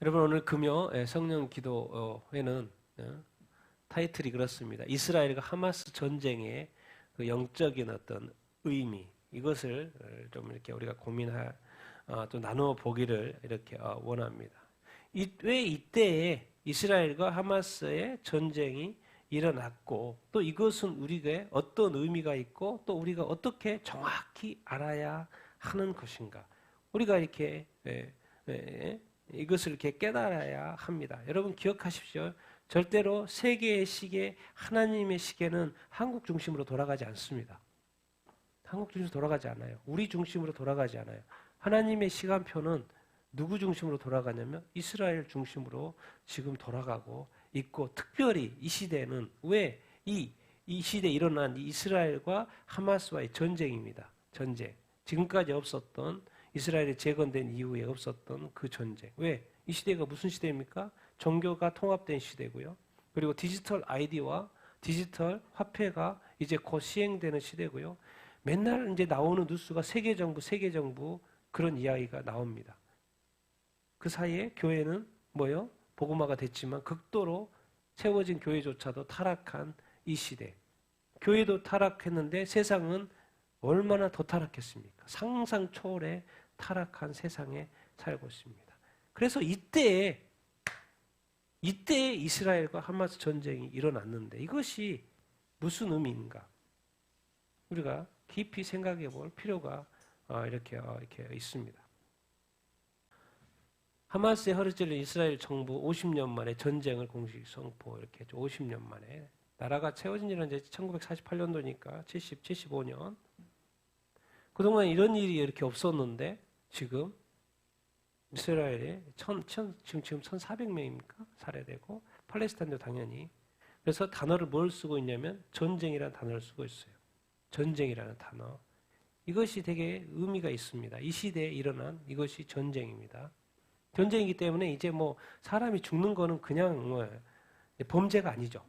여러분 오늘 금요 성령 기도회는 타이틀이 그렇습니다. 이스라엘과 하마스 전쟁의 그 영적인 어떤 의미 이것을 좀 이렇게 우리가 좀 나누어 보기를 이렇게 원합니다. 왜 이때에 이스라엘과 하마스의 전쟁이 일어났고 또 이것은 우리에게 어떤 의미가 있고 또 우리가 어떻게 정확히 알아야 하는 것인가? 우리가 이렇게 이것을 이렇게 깨달아야 합니다. 여러분 기억하십시오. 절대로 세계의 시계, 하나님의 시계는 한국 중심으로 돌아가지 않습니다. 한국 중심으로 돌아가지 않아요. 우리 중심으로 돌아가지 않아요. 하나님의 시간표는 누구 중심으로 돌아가냐면 이스라엘 중심으로 지금 돌아가고 있고 특별히 이 시대는 왜 이 시대에 일어난 이스라엘과 하마스와의 전쟁입니다. 전쟁. 지금까지 없었던 이스라엘이 재건된 이후에 없었던 그 전쟁. 왜? 이 시대가 무슨 시대입니까? 종교가 통합된 시대고요. 그리고 디지털 아이디와 디지털 화폐가 이제 곧 시행되는 시대고요. 맨날 이제 나오는 뉴스가 세계정부 그런 이야기가 나옵니다. 그 사이에 교회는 뭐요? 복음화가 됐지만 극도로 세워진 교회조차도 타락한 이 시대. 교회도 타락했는데 세상은 얼마나 더 타락했습니까? 상상 초월의 타락한 세상에 살고 있습니다. 그래서 이때에 이스라엘과 하마스 전쟁이 일어났는데 이것이 무슨 의미인가? 우리가 깊이 생각해 볼 필요가 이렇게 있습니다. 하마스의 허리 찔린 이스라엘 정부 50년 만에 전쟁을 공식 선포 이렇게 했죠. 50년 만에. 나라가 채워진 지는 이제 1948년도니까 75년. 그동안 이런 일이 이렇게 없었는데 지금 이스라엘에 지금 1,400명입니까? 살해되고 팔레스타인도 당연히. 그래서 단어를 뭘 쓰고 있냐면 전쟁이라는 단어를 쓰고 있어요. 전쟁이라는 단어. 이것이 되게 의미가 있습니다. 이 시대에 일어난 이것이 전쟁입니다. 전쟁이기 때문에 이제 뭐 사람이 죽는 거는 그냥 범죄가 아니죠.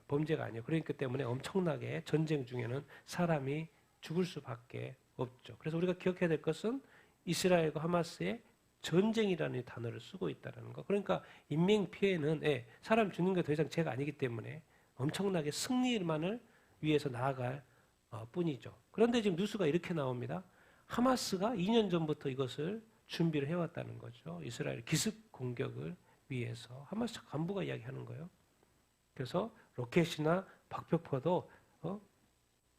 범죄가 아니에요. 그러니까 때문에 엄청나게 전쟁 중에는 사람이 죽을 수밖에 없죠. 그래서 우리가 기억해야 될 것은 이스라엘과 하마스의 전쟁이라는 단어를 쓰고 있다는 거. 그러니까 인명 피해는 사람 죽는 게 더 이상 죄가 아니기 때문에 엄청나게 승리만을 위해서 나아갈 뿐이죠. 그런데 지금 뉴스가 이렇게 나옵니다. 하마스가 2년 전부터 이것을 준비를 해왔다는 거죠. 이스라엘 기습 공격을 위해서. 하마스 간부가 이야기하는 거예요. 그래서 로켓이나 박격포도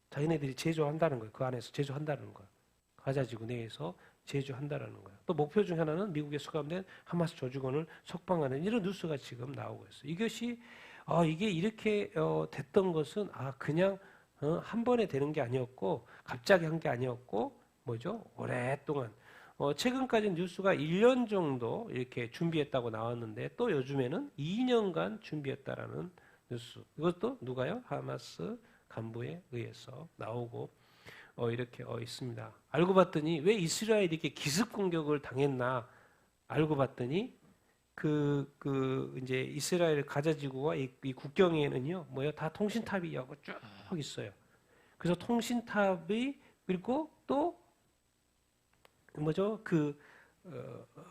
자기네들이 제조한다는 거예요. 그 안에서 제조한다는 거예요. 가자지구 내에서 제조한다는 거예요. 또 목표 중 하나는 미국에 수감된 하마스 조직원을 석방하는 이런 뉴스가 지금 나오고 있어요. 이것이 이게 이렇게 됐던 것은 그냥 한 번에 되는 게 아니었고 갑자기 한 게 아니었고 뭐죠? 오랫동안 최근까지 뉴스가 1년 정도 이렇게 준비했다고 나왔는데 또 요즘에는 2년간 준비했다라는 뉴스. 이것도 누가요? 하마스 간부에 의해서 나오고 이렇게 있습니다. 알고 봤더니 왜 이스라엘이 이렇게 기습 공격을 당했나 알고 봤더니 이제 이스라엘 가자지구와 이 국경에는요 다 통신탑이 쭉 있어요. 그래서 통신탑이 그리고 또 뭐죠?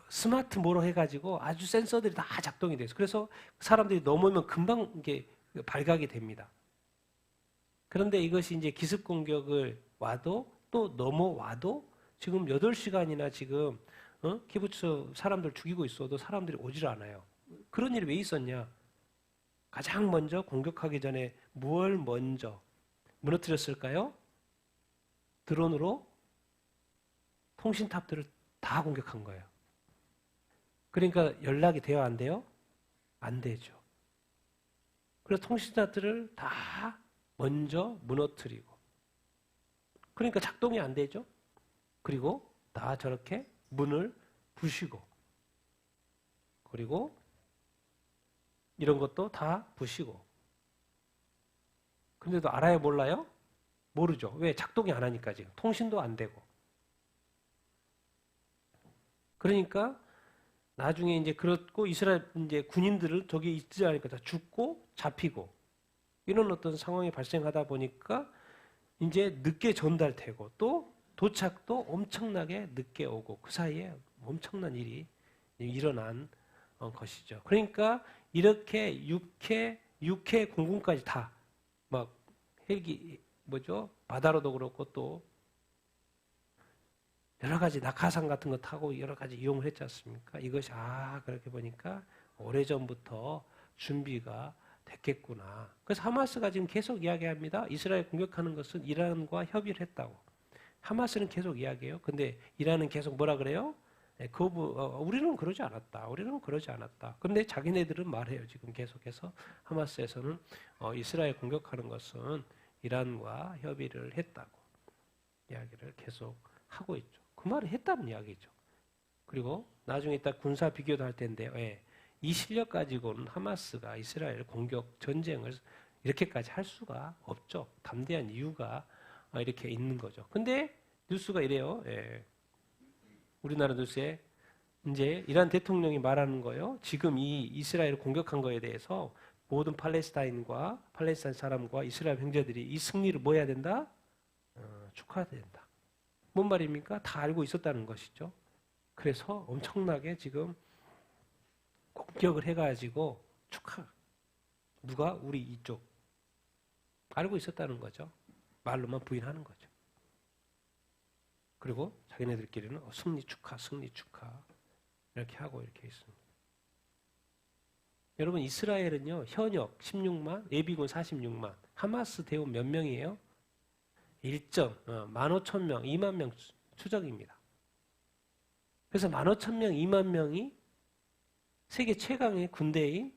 스마트 뭐로 해가지고 아주 센서들이 다 작동이 돼서 그래서 사람들이 넘으면 금방 이게 발각이 됩니다. 그런데 이것이 이제 기습 공격을 와도 또 넘어와도 지금 8시간이나 지금 키부츠 사람들 죽이고 있어도 사람들이 오질 않아요. 그런 일이 왜 있었냐? 가장 먼저 공격하기 전에 뭘 먼저 무너뜨렸을까요? 드론으로 통신탑들을 다 공격한 거예요. 그러니까 연락이 돼요? 안 돼요? 안 되죠. 그래서 통신탑들을 다 먼저 무너뜨리고 그러니까 작동이 안 되죠. 그리고 다 저렇게 문을 부시고 그리고 이런 것도 다 부시고 근데도 알아요? 몰라요? 모르죠. 왜? 작동이 안 하니까 지금 통신도 안 되고 그러니까 나중에 이제 그렇고 이스라엘 이제 군인들을 저기 있지 않으니까 다 죽고 잡히고 이런 어떤 상황이 발생하다 보니까 이제 늦게 전달되고 또 도착도 엄청나게 늦게 오고 그 사이에 엄청난 일이 일어난 것이죠. 그러니까 이렇게 6회 공군까지 다 막 헬기 바다로도 그렇고 또 여러 가지 낙하산 같은 거 타고 여러 가지 이용을 했지 않습니까? 이것이 그렇게 보니까 오래전부터 준비가 됐겠구나. 그래서 하마스가 지금 계속 이야기합니다. 이스라엘 공격하는 것은 이란과 협의를 했다고. 하마스는 계속 이야기해요. 근데 이란은 계속 뭐라 그래요? 우리는 그러지 않았다. 우리는 그러지 않았다. 근데 자기네들은 말해요. 지금 계속해서 하마스에서는 이스라엘 공격하는 것은 이란과 협의를 했다고 이야기를 계속 하고 있죠. 그 말을 했다는 이야기죠. 그리고 나중에 이따 군사 비교도 할 텐데 이 실력 가지고는 하마스가 이스라엘 공격 전쟁을 이렇게까지 할 수가 없죠. 담대한 이유가 이렇게 있는 거죠. 근데 뉴스가 이래요. 우리나라 뉴스에 이제 이란 대통령이 말하는 거예요. 지금 이 이스라엘을 공격한 거에 대해서 모든 팔레스타인 사람과 이스라엘 형제들이 이 승리를 뭐 해야 된다? 축하해야 된다. 뭔 말입니까? 다 알고 있었다는 것이죠. 그래서 엄청나게 지금 공격을 해가지고 누가? 우리 이쪽. 알고 있었다는 거죠. 말로만 부인하는 거죠. 그리고 자기네들끼리는 승리 축하 이렇게 하고 이렇게 있습니다. 여러분 이스라엘은요 현역 16만, 예비군 46만, 하마스 대원 몇 명이에요? 일정 15,000명, 2만 명 추적입니다. 그래서 15,000명, 2만 명이 세계 최강의 군대인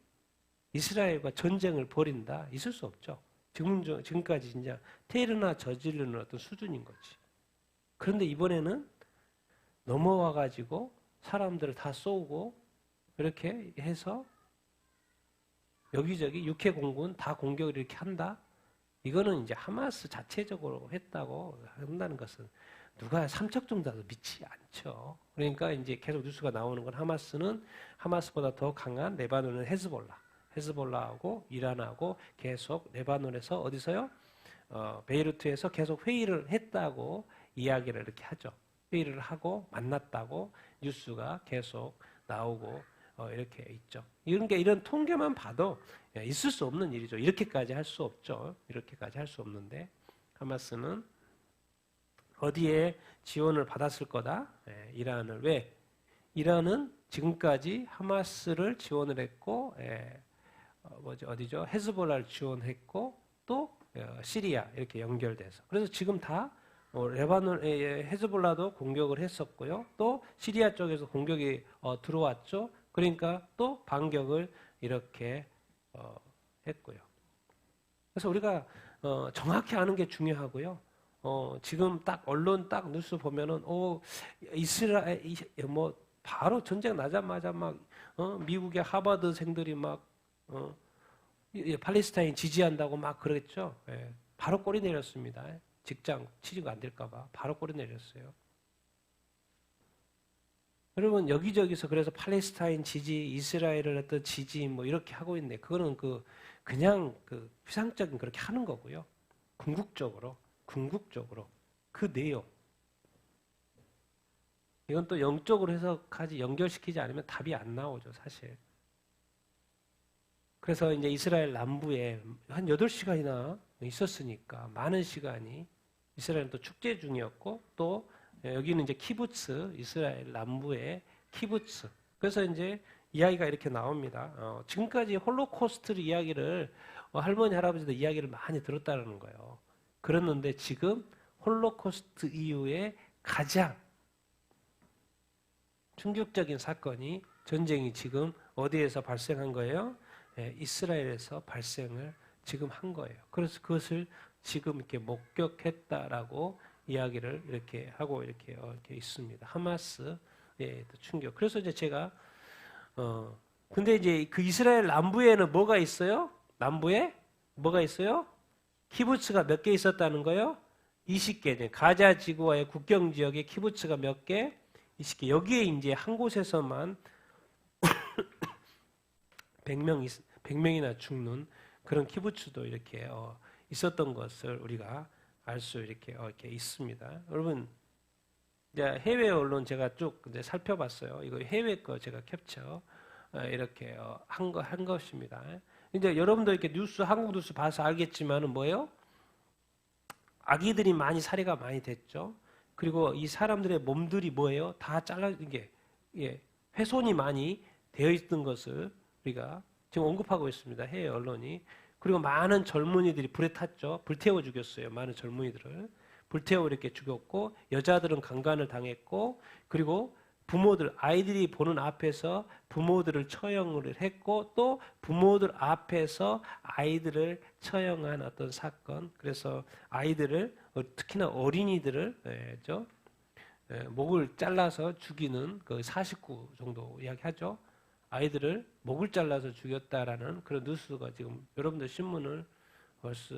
이스라엘과 전쟁을 벌인다? 있을 수 없죠. 지금까지 진짜 테러나 저지르는 어떤 수준인 거지. 그런데 이번에는 넘어와가지고 사람들을 다 쏘고 이렇게 해서 여기저기 육해 공군 다 공격을 이렇게 한다? 이거는 이제 하마스 자체적으로 했다고 한다는 것은 누가 삼척정도도 믿지 않죠. 그러니까 이제 계속 뉴스가 나오는 건 하마스보다 더 강한 레바논은 헤즈볼라하고 이란하고 계속 레바논에서 어디서요? 베이루트에서 계속 회의를 했다고 이야기를 이렇게 하죠. 회의를 하고 만났다고 뉴스가 계속 나오고 이렇게 있죠. 이런 통계만 봐도 있을 수 없는 일이죠. 이렇게까지 할 수 없죠. 이렇게까지 할 수 없는데 하마스는 어디에 지원을 받았을 거다? 이란을. 왜? 이란은 지금까지 하마스를 지원을 했고 어디죠? 헤즈볼라를 지원했고 또 시리아 이렇게 연결돼서. 그래서 지금 다 레바논의 헤즈볼라도 공격을 했었고요. 또 시리아 쪽에서 공격이 들어왔죠. 그러니까 또 반격을 이렇게 했고요. 그래서 우리가 정확히 아는 게 중요하고요. 지금 딱 언론 딱 뉴스 보면은 이스라엘 바로 전쟁 나자마자 막 미국의 하버드생들이 막 팔레스타인 지지한다고 막 그랬죠. 바로 꼬리 내렸습니다. 직장 취직 안 될까봐 바로 꼬리 내렸어요. 여러분 여기저기서 그래서 팔레스타인 지지, 이스라엘을 어떤 지지 이렇게 하고 있는데 그거는 그냥 피상적인 그렇게 하는 거고요. 궁극적으로 그 내용 이건 또 영적으로 해석하지 연결시키지 않으면 답이 안 나오죠 사실. 그래서 이제 이스라엘 남부에 한 8시간이나 있었으니까 많은 시간이 이스라엘은 또 축제 중이었고 또 여기는 이제 키부츠, 이스라엘 남부의 키부츠. 그래서 이제 이야기가 이렇게 나옵니다. 지금까지 홀로코스트 이야기를 할머니, 할아버지도 이야기를 많이 들었다는 거예요. 그랬는데 지금 홀로코스트 이후에 가장 충격적인 사건이 전쟁이 지금 어디에서 발생한 거예요? 이스라엘에서 발생을 지금 한 거예요. 그래서 그것을 지금 이렇게 목격했다라고 이야기를 이렇게 하고 이렇게 있습니다. 하마스의 충격. 그래서 이제 제가 근데 이제 그 이스라엘 남부에는 뭐가 있어요? 남부에 뭐가 있어요? 키부츠가 몇 개 있었다는 거예요? 20개. 가자 지구와의 국경 지역에 키부츠가 몇 개? 20개. 여기에 이제 한 곳에서만 100명이나 죽는 그런 키부츠도 이렇게 있었던 것을 우리가 알 수 이렇게 있습니다. 여러분, 이제 해외 언론 제가 쭉 이제 살펴봤어요. 이거 해외 거 제가 캡처 이렇게 한 것입니다. 이제 여러분도 이렇게 뉴스, 한국 뉴스 봐서 알겠지만은 뭐예요? 아기들이 많이 살해가 많이 됐죠. 그리고 이 사람들의 몸들이 뭐예요? 다 잘라진 게 훼손이 많이 되어 있던 것을 우리가 지금 언급하고 있습니다. 해외 언론이. 그리고 많은 젊은이들이 불에 탔죠. 불태워 죽였어요. 많은 젊은이들을. 불태워 이렇게 죽였고 여자들은 강간을 당했고 그리고 부모들, 아이들이 보는 앞에서 부모들을 처형을 했고 또 부모들 앞에서 아이들을 처형한 어떤 사건. 그래서 아이들을 특히나 어린이들을 목을 잘라서 죽이는 그 49 정도 이야기하죠. 아이들을 목을 잘라서 죽였다라는 그런 뉴스가 지금 여러분들 신문을 벌써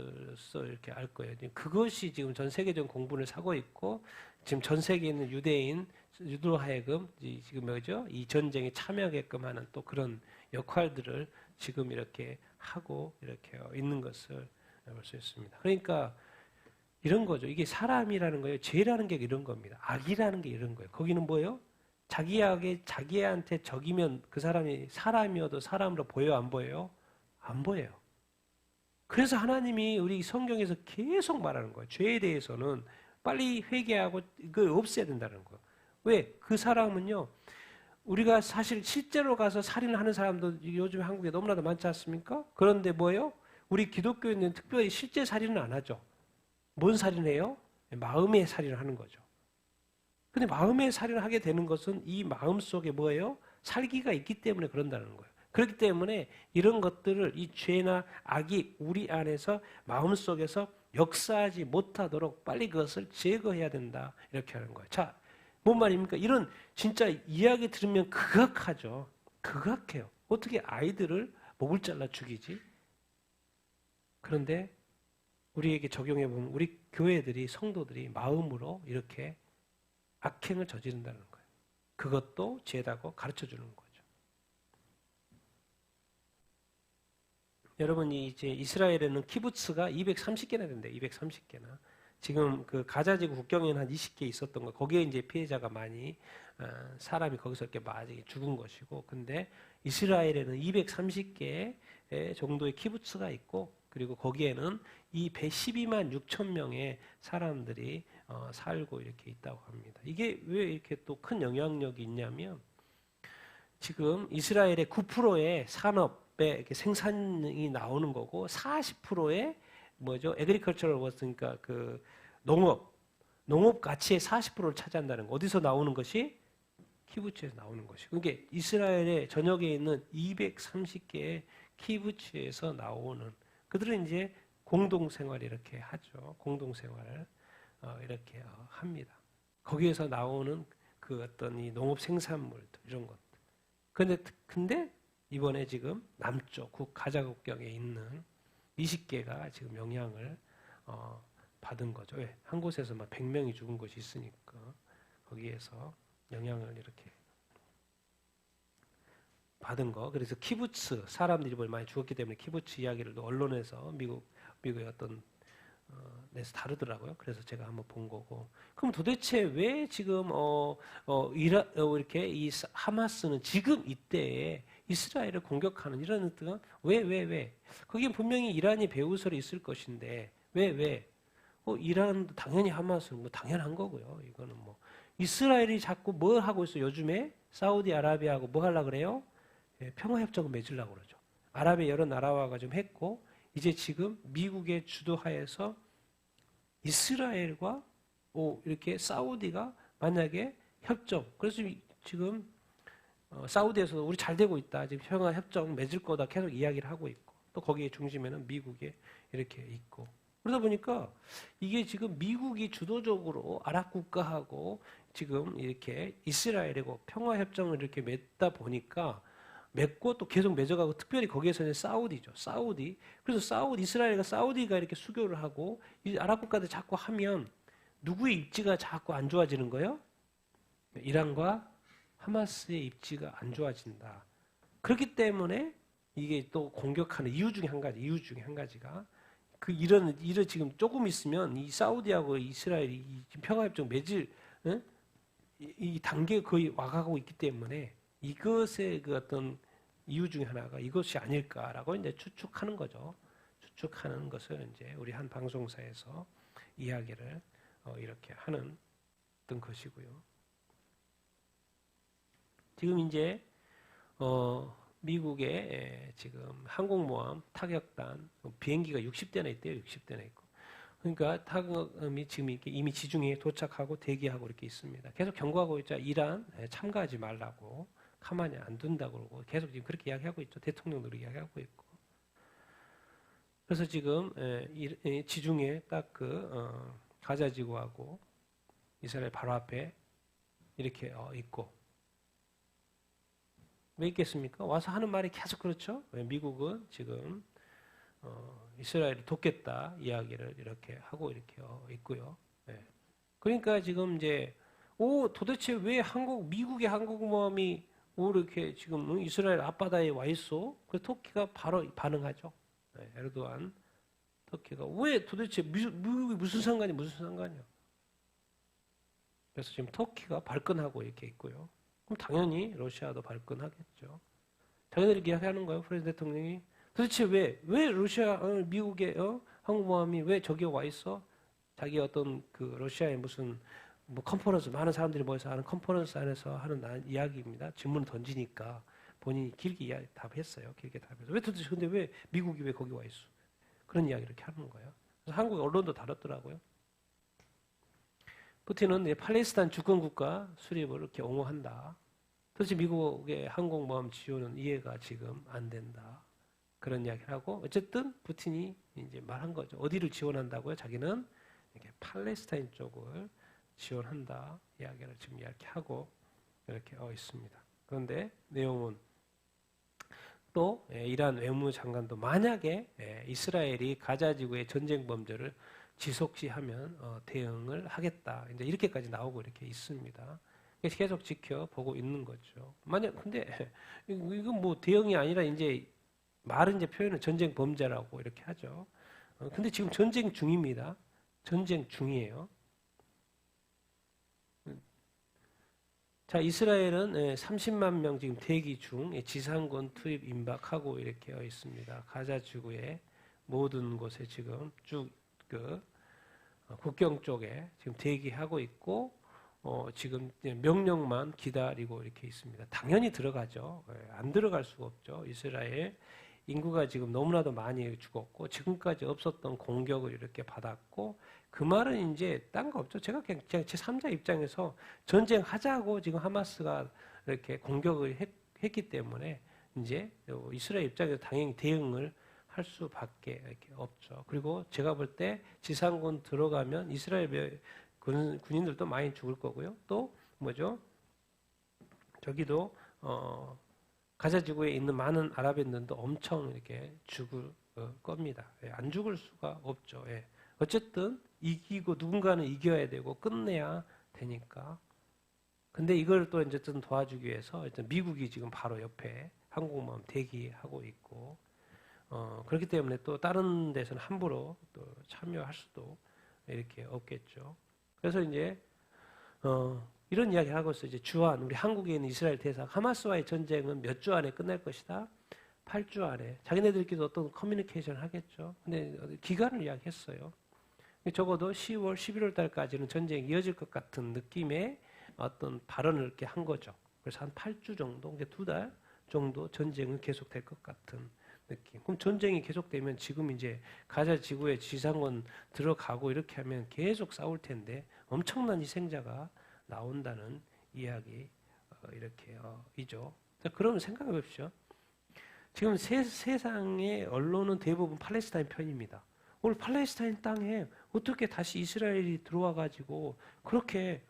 이렇게 알 거예요. 그것이 지금 전 세계적인 공분을 사고 있고 지금 전 세계에 있는 유대인으로 하여금 지금 뭐죠? 이 전쟁에 참여하게끔 하는 또 그런 역할들을 지금 이렇게 하고 이렇게 있는 것을 볼 수 있습니다. 그러니까 이런 거죠. 이게 사람이라는 거예요. 죄라는 게 이런 겁니다. 악이라는 게 이런 거예요. 거기는 뭐예요? 자기한테 적이면 그 사람이 사람이어도 사람으로 보여요? 안 보여요? 안 보여요. 그래서 하나님이 우리 성경에서 계속 말하는 거예요. 죄에 대해서는 빨리 회개하고 이걸 없애야 된다는 거예요. 왜? 그 사람은요. 우리가 사실 실제로 가서 살인을 하는 사람도 요즘 한국에 너무나도 많지 않습니까? 그런데 뭐예요? 우리 기독교인들은 특별히 실제 살인은 안 하죠. 뭔 살인을 해요? 마음의 살인을 하는 거죠. 근데 마음의 살인을 하게 되는 것은 이 마음 속에 뭐예요? 살기가 있기 때문에 그런다는 거예요. 그렇기 때문에 이런 것들을 이 죄나 악이 우리 안에서 마음 속에서 역사하지 못하도록 빨리 그것을 제거해야 된다. 이렇게 하는 거예요. 자, 뭔 말입니까? 이런 진짜 이야기 들으면 극악하죠. 극악해요. 어떻게 아이들을 목을 잘라 죽이지? 그런데 우리에게 적용해 보면 우리 교회들이 성도들이 마음으로 이렇게 악행을 저지른다는 거예요. 그것도 죄다고 가르쳐 주는 거죠. 여러분이 이제 이스라엘에는 키부츠가 230개나 된대요. 230개나. 지금 그 가자지구 국경에는 한 20개 있었던 거. 거기에 이제 피해자가 많이 사람이 거기서 이렇게 많이 죽은 것이고, 근데 이스라엘에는 230개 정도의 키부츠가 있고, 그리고 거기에는 이 12만 6천 명의 사람들이 살고 이렇게 있다고 합니다. 이게 왜 이렇게 또 큰 영향력이 있냐면 지금 이스라엘의 9%의 산업에 이렇게 생산이 나오는 거고 40%의 뭐죠? 에그리컬처럴 워스니까 그 농업 가치의 40%를 차지한다는 거. 어디서 나오는 것이? 키부츠에서 나오는 것이. 그러니까 이스라엘의 전역에 있는 230개의 키부츠에서 나오는 그들은 이제 공동생활 이렇게 하죠. 공동생활을 이렇게 합니다. 거기에서 나오는 그 어떤 이 농업 생산물들 이런 것들. 근데 이번에 지금 남쪽 가자 국경에 있는 20개가 지금 영향을 받은 거죠. 왜? 한 곳에서 막 100명이 죽은 곳이 있으니까 거기에서 영향을 이렇게 받은 거. 그래서 키부츠 사람들이 많이 죽었기 때문에 키부츠 이야기를 또 언론에서 미국의 어떤 내서 다루더라고요. 그래서 제가 한번 본 거고. 그럼 도대체 왜 지금 이렇게 이 하마스는 지금 이때에 이스라엘을 공격하는 이런 뜻은 왜? 거기엔 분명히 이란이 배후설이 있을 것인데 왜? 이란도 당연히 하마스는 뭐 당연한 거고요. 이거는 뭐 이스라엘이 자꾸 뭘 하고 있어? 요즘에 사우디아라비아하고 뭐 하려고 그래요? 평화협정을 맺으려고 그러죠. 아랍의 여러 나라와가 좀 했고 이제 지금 미국의 주도하에서 이스라엘과 이렇게 사우디가 만약에 협정, 그래서 지금 사우디에서도 우리 잘 되고 있다. 지금 평화협정 맺을 거다 계속 이야기를 하고 있고 또 거기에 중심에는 미국에 이렇게 있고 그러다 보니까 이게 지금 미국이 주도적으로 아랍 국가하고 지금 이렇게 이스라엘하고 평화협정을 이렇게 맺다 보니까 맺고 또 계속 맺어가고 특별히 거기에서는 사우디죠. 사우디. 그래서 이스라엘과 사우디가 이렇게 수교를 하고 이 아랍 국가들 자꾸 하면 누구의 입지가 자꾸 안 좋아지는 거예요? 이란과 하마스의 입지가 안 좋아진다. 그렇기 때문에 이게 또 공격하는 이유 중에 한 가지가 이런 지금 조금 있으면 이 사우디하고 이스라엘이 이 평화협정 맺을 이 단계에 거의 와가고 있기 때문에 이것의 그 어떤 이유 중에 하나가 이것이 아닐까라고 이제 추측하는 거죠. 추측하는 것을 이제 우리 한 방송사에서 이야기를 이렇게 하는 어떤 것이고요. 지금 이제 미국의 지금 항공모함 타격단 비행기가 60대나 있대요. 60대나 있고. 그러니까 타격이 지금 이렇게 이미 지중해에 도착하고 대기하고 이렇게 있습니다. 계속 경고하고 있죠. 이란 참가하지 말라고. 가만히 안 둔다고 그러고 계속 지금 그렇게 이야기하고 있죠. 대통령도 그렇게 이야기하고 있고. 그래서 지금 지중해 딱 가자 지구하고 이스라엘 바로 앞에 이렇게 있고. 왜 있겠습니까? 와서 하는 말이 계속 그렇죠. 미국은 지금 이스라엘을 돕겠다 이야기를 이렇게 하고 이렇게 있고요. 그러니까 지금 이제 도대체 왜 미국의 항공모함이 이렇게 지금 이스라엘 앞바다에 와 있어? 그 터키가 바로 반응하죠. 에르도안 터키가 왜 도대체 미국이 무슨 상관이야? 그래서 지금 터키가 발끈하고 이렇게 있고요. 그럼 당연히 러시아도 발끈하겠죠. 자기들이 이야기하는 거예요. 프레드 대통령이 도대체 왜 미국의 항공모함이 왜 저기 와 있어? 자기 어떤 그 러시아의 무슨 컨퍼런스 많은 사람들이 모여서 하는 컨퍼런스 안에서 하는 이야기입니다. 질문을 던지니까 본인이 길게 답했어요. 길게 답해서 근데 왜 미국이 왜 거기 와 있어? 그런 이야기를 이렇게 하는 거예요. 그래서 한국 언론도 다뤘더라고요. 푸틴은 팔레스타인 주권국가 수립을 이렇게 옹호한다. 도대체 미국의 항공모함 지원은 이해가 지금 안 된다. 그런 이야기를 하고 어쨌든 푸틴이 이제 말한 거죠. 어디를 지원한다고요? 자기는 이렇게 팔레스타인 쪽을 지원한다. 이야기를 지금 이렇게 하고 이렇게 있습니다. 그런데 내용은 또 이란 외무장관도 만약에 이스라엘이 가자 지구의 전쟁 범죄를 지속시하면 대응을 하겠다. 이제 이렇게까지 나오고 이렇게 있습니다. 계속 지켜보고 있는 거죠. 근데 이건 뭐 대응이 아니라 이제 말은 이제 표현은 전쟁 범죄라고 이렇게 하죠. 근데 지금 전쟁 중입니다. 전쟁 중이에요. 자, 이스라엘은 30만 명 지금 대기 중 지상군 투입 임박하고 이렇게 있습니다. 가자 지구의 모든 곳에 지금 쭉 국경 쪽에 지금 대기하고 있고 지금 명령만 기다리고 이렇게 있습니다. 당연히 들어가죠. 안 들어갈 수가 없죠. 이스라엘 인구가 지금 너무나도 많이 죽었고 지금까지 없었던 공격을 이렇게 받았고 그 말은 이제 딴 거 없죠. 제가 그냥 제 3자 입장에서 전쟁하자고 지금 하마스가 이렇게 공격을 했기 때문에 이제 이스라엘 입장에서 당연히 대응을 할 수밖에 이렇게 없죠. 그리고 제가 볼 때 지상군 들어가면 이스라엘 군인들도 많이 죽을 거고요. 또 뭐죠? 저기도 가자 지구에 있는 많은 아랍인들도 엄청 이렇게 죽을 겁니다. 안 죽을 수가 없죠. 어쨌든 이기고 누군가는 이겨야 되고 끝내야 되니까. 근데 이걸 또 이제 좀 도와주기 위해서 일단 미국이 지금 바로 옆에 항공모함 대기하고 있고 그렇기 때문에 또 다른 데서는 함부로 또 참여할 수도 이렇게 없겠죠. 그래서 이제 이런 이야기 하고 있어요. 이제 주한 우리 한국에 있는 이스라엘 대사 하마스와의 전쟁은 몇 주 안에 끝날 것이다. 8주 안에 자기네들끼리 어떤 커뮤니케이션을 하겠죠. 근데 기간을 이야기했어요. 적어도 10월, 11월 달까지는 전쟁이 이어질 것 같은 느낌의 어떤 발언을 이렇게 한 거죠. 그래서 한 8주 정도, 이제 2달 정도 전쟁은 계속될 것 같은 느낌. 그럼 전쟁이 계속되면 지금 이제 가자 지구에 지상군 들어가고 이렇게 하면 계속 싸울 텐데 엄청난 희생자가 나온다는 이야기 이렇게 이죠. 그러면 생각해 보십시오. 지금 세상의 언론은 대부분 팔레스타인 편입니다. 오늘 팔레스타인 땅에 어떻게 다시 이스라엘이 들어와 가지고 그렇게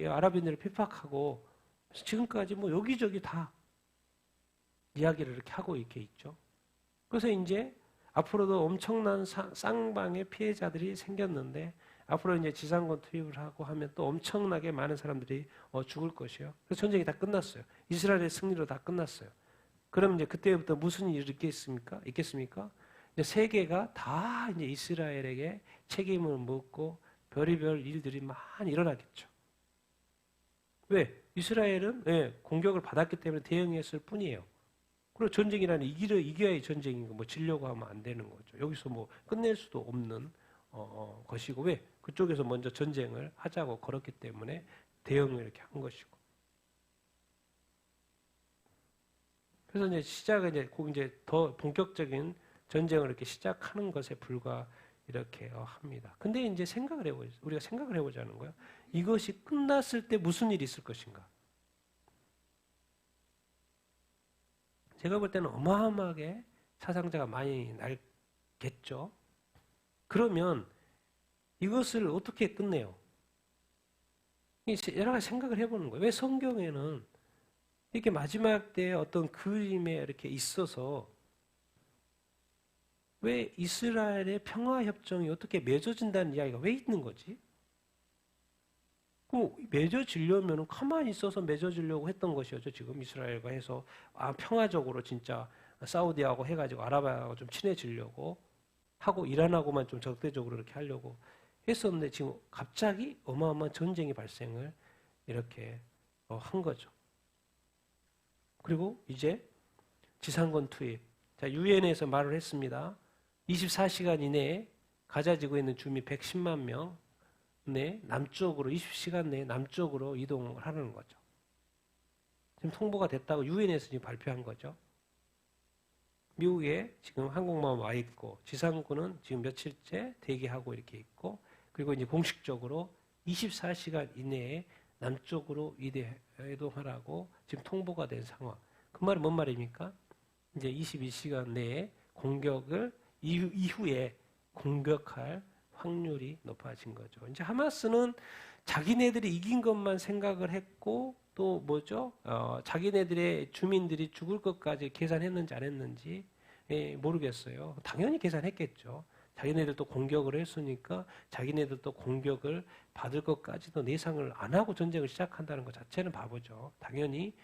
아랍인들을 핍박하고 지금까지 뭐 여기저기 다 이야기를 이렇게 하고 이렇게 있죠. 그래서 이제 앞으로도 엄청난 쌍방의 피해자들이 생겼는데 앞으로 이제 지상군 투입을 하고 하면 또 엄청나게 많은 사람들이 죽을 것이요. 그래서 전쟁이 다 끝났어요. 이스라엘의 승리로 다 끝났어요. 그럼 이제 그때부터 무슨 일이 있겠습니까? 이제 세계가 다 이제 이스라엘에게 책임을 묻고 별의별 일들이 많이 일어나겠죠. 왜? 이스라엘은 공격을 받았기 때문에 대응했을 뿐이에요. 그리고 전쟁이라는 이겨야의 전쟁이고 뭐 지려고 하면 안 되는 거죠. 여기서 뭐 끝낼 수도 없는 것이고 왜 그쪽에서 먼저 전쟁을 하자고 걸었기 때문에 대응을 이렇게 한 것이고. 그래서 이제 시작은 이제 더 본격적인 전쟁을 이렇게 시작하는 것에 불과 이렇게 합니다. 근데 이제 우리가 생각을 해보자는 거예요. 이것이 끝났을 때 무슨 일이 있을 것인가? 제가 볼 때는 어마어마하게 사상자가 많이 날겠죠. 그러면 이것을 어떻게 끝내요? 여러 가지 생각을 해보는 거예요. 왜 성경에는 이렇게 마지막 때 어떤 그림에 이렇게 있어서 왜 이스라엘의 평화협정이 어떻게 맺어진다는 이야기가 왜 있는 거지? 그럼 맺어지려면 가만히 있어서 맺어지려고 했던 것이었죠. 지금 이스라엘과 해서 평화적으로 진짜 사우디하고 해가지고 아랍하고 좀 친해지려고 하고 이란하고만 좀 적대적으로 이렇게 하려고 했었는데 지금 갑자기 어마어마한 전쟁이 발생을 이렇게 한 거죠. 그리고 이제 지상군 투입. 자, 유엔에서 말을 했습니다. 24시간 이내에 가자 지구에 있는 주민 110만 명 남쪽으로 20시간 내에 남쪽으로 이동을 하는 거죠. 지금 통보가 됐다고 유엔에서 지금 발표한 거죠. 미국에 지금 항공모함 와 있고 지상군은 지금 며칠째 대기하고 이렇게 있고 그리고 이제 공식적으로 24시간 이내에 남쪽으로 이동하라고 지금 통보가 된 상황. 그 말은 뭔 말입니까? 이제 22시간 내에 공격을 이후에 공격할 확률이 높아진 거죠. 이제 하마스는 자기네들이 이긴 것만 생각을 했고 또 뭐죠? 자기네들의 주민들이 죽을 것까지 계산했는지 안 했는지 모르겠어요. 당연히 계산했겠죠. 자기네들도 공격을 했으니까 자기네들도 공격을 받을 것까지도 예상을 안 하고 전쟁을 시작한다는 것 자체는 바보죠. 당연히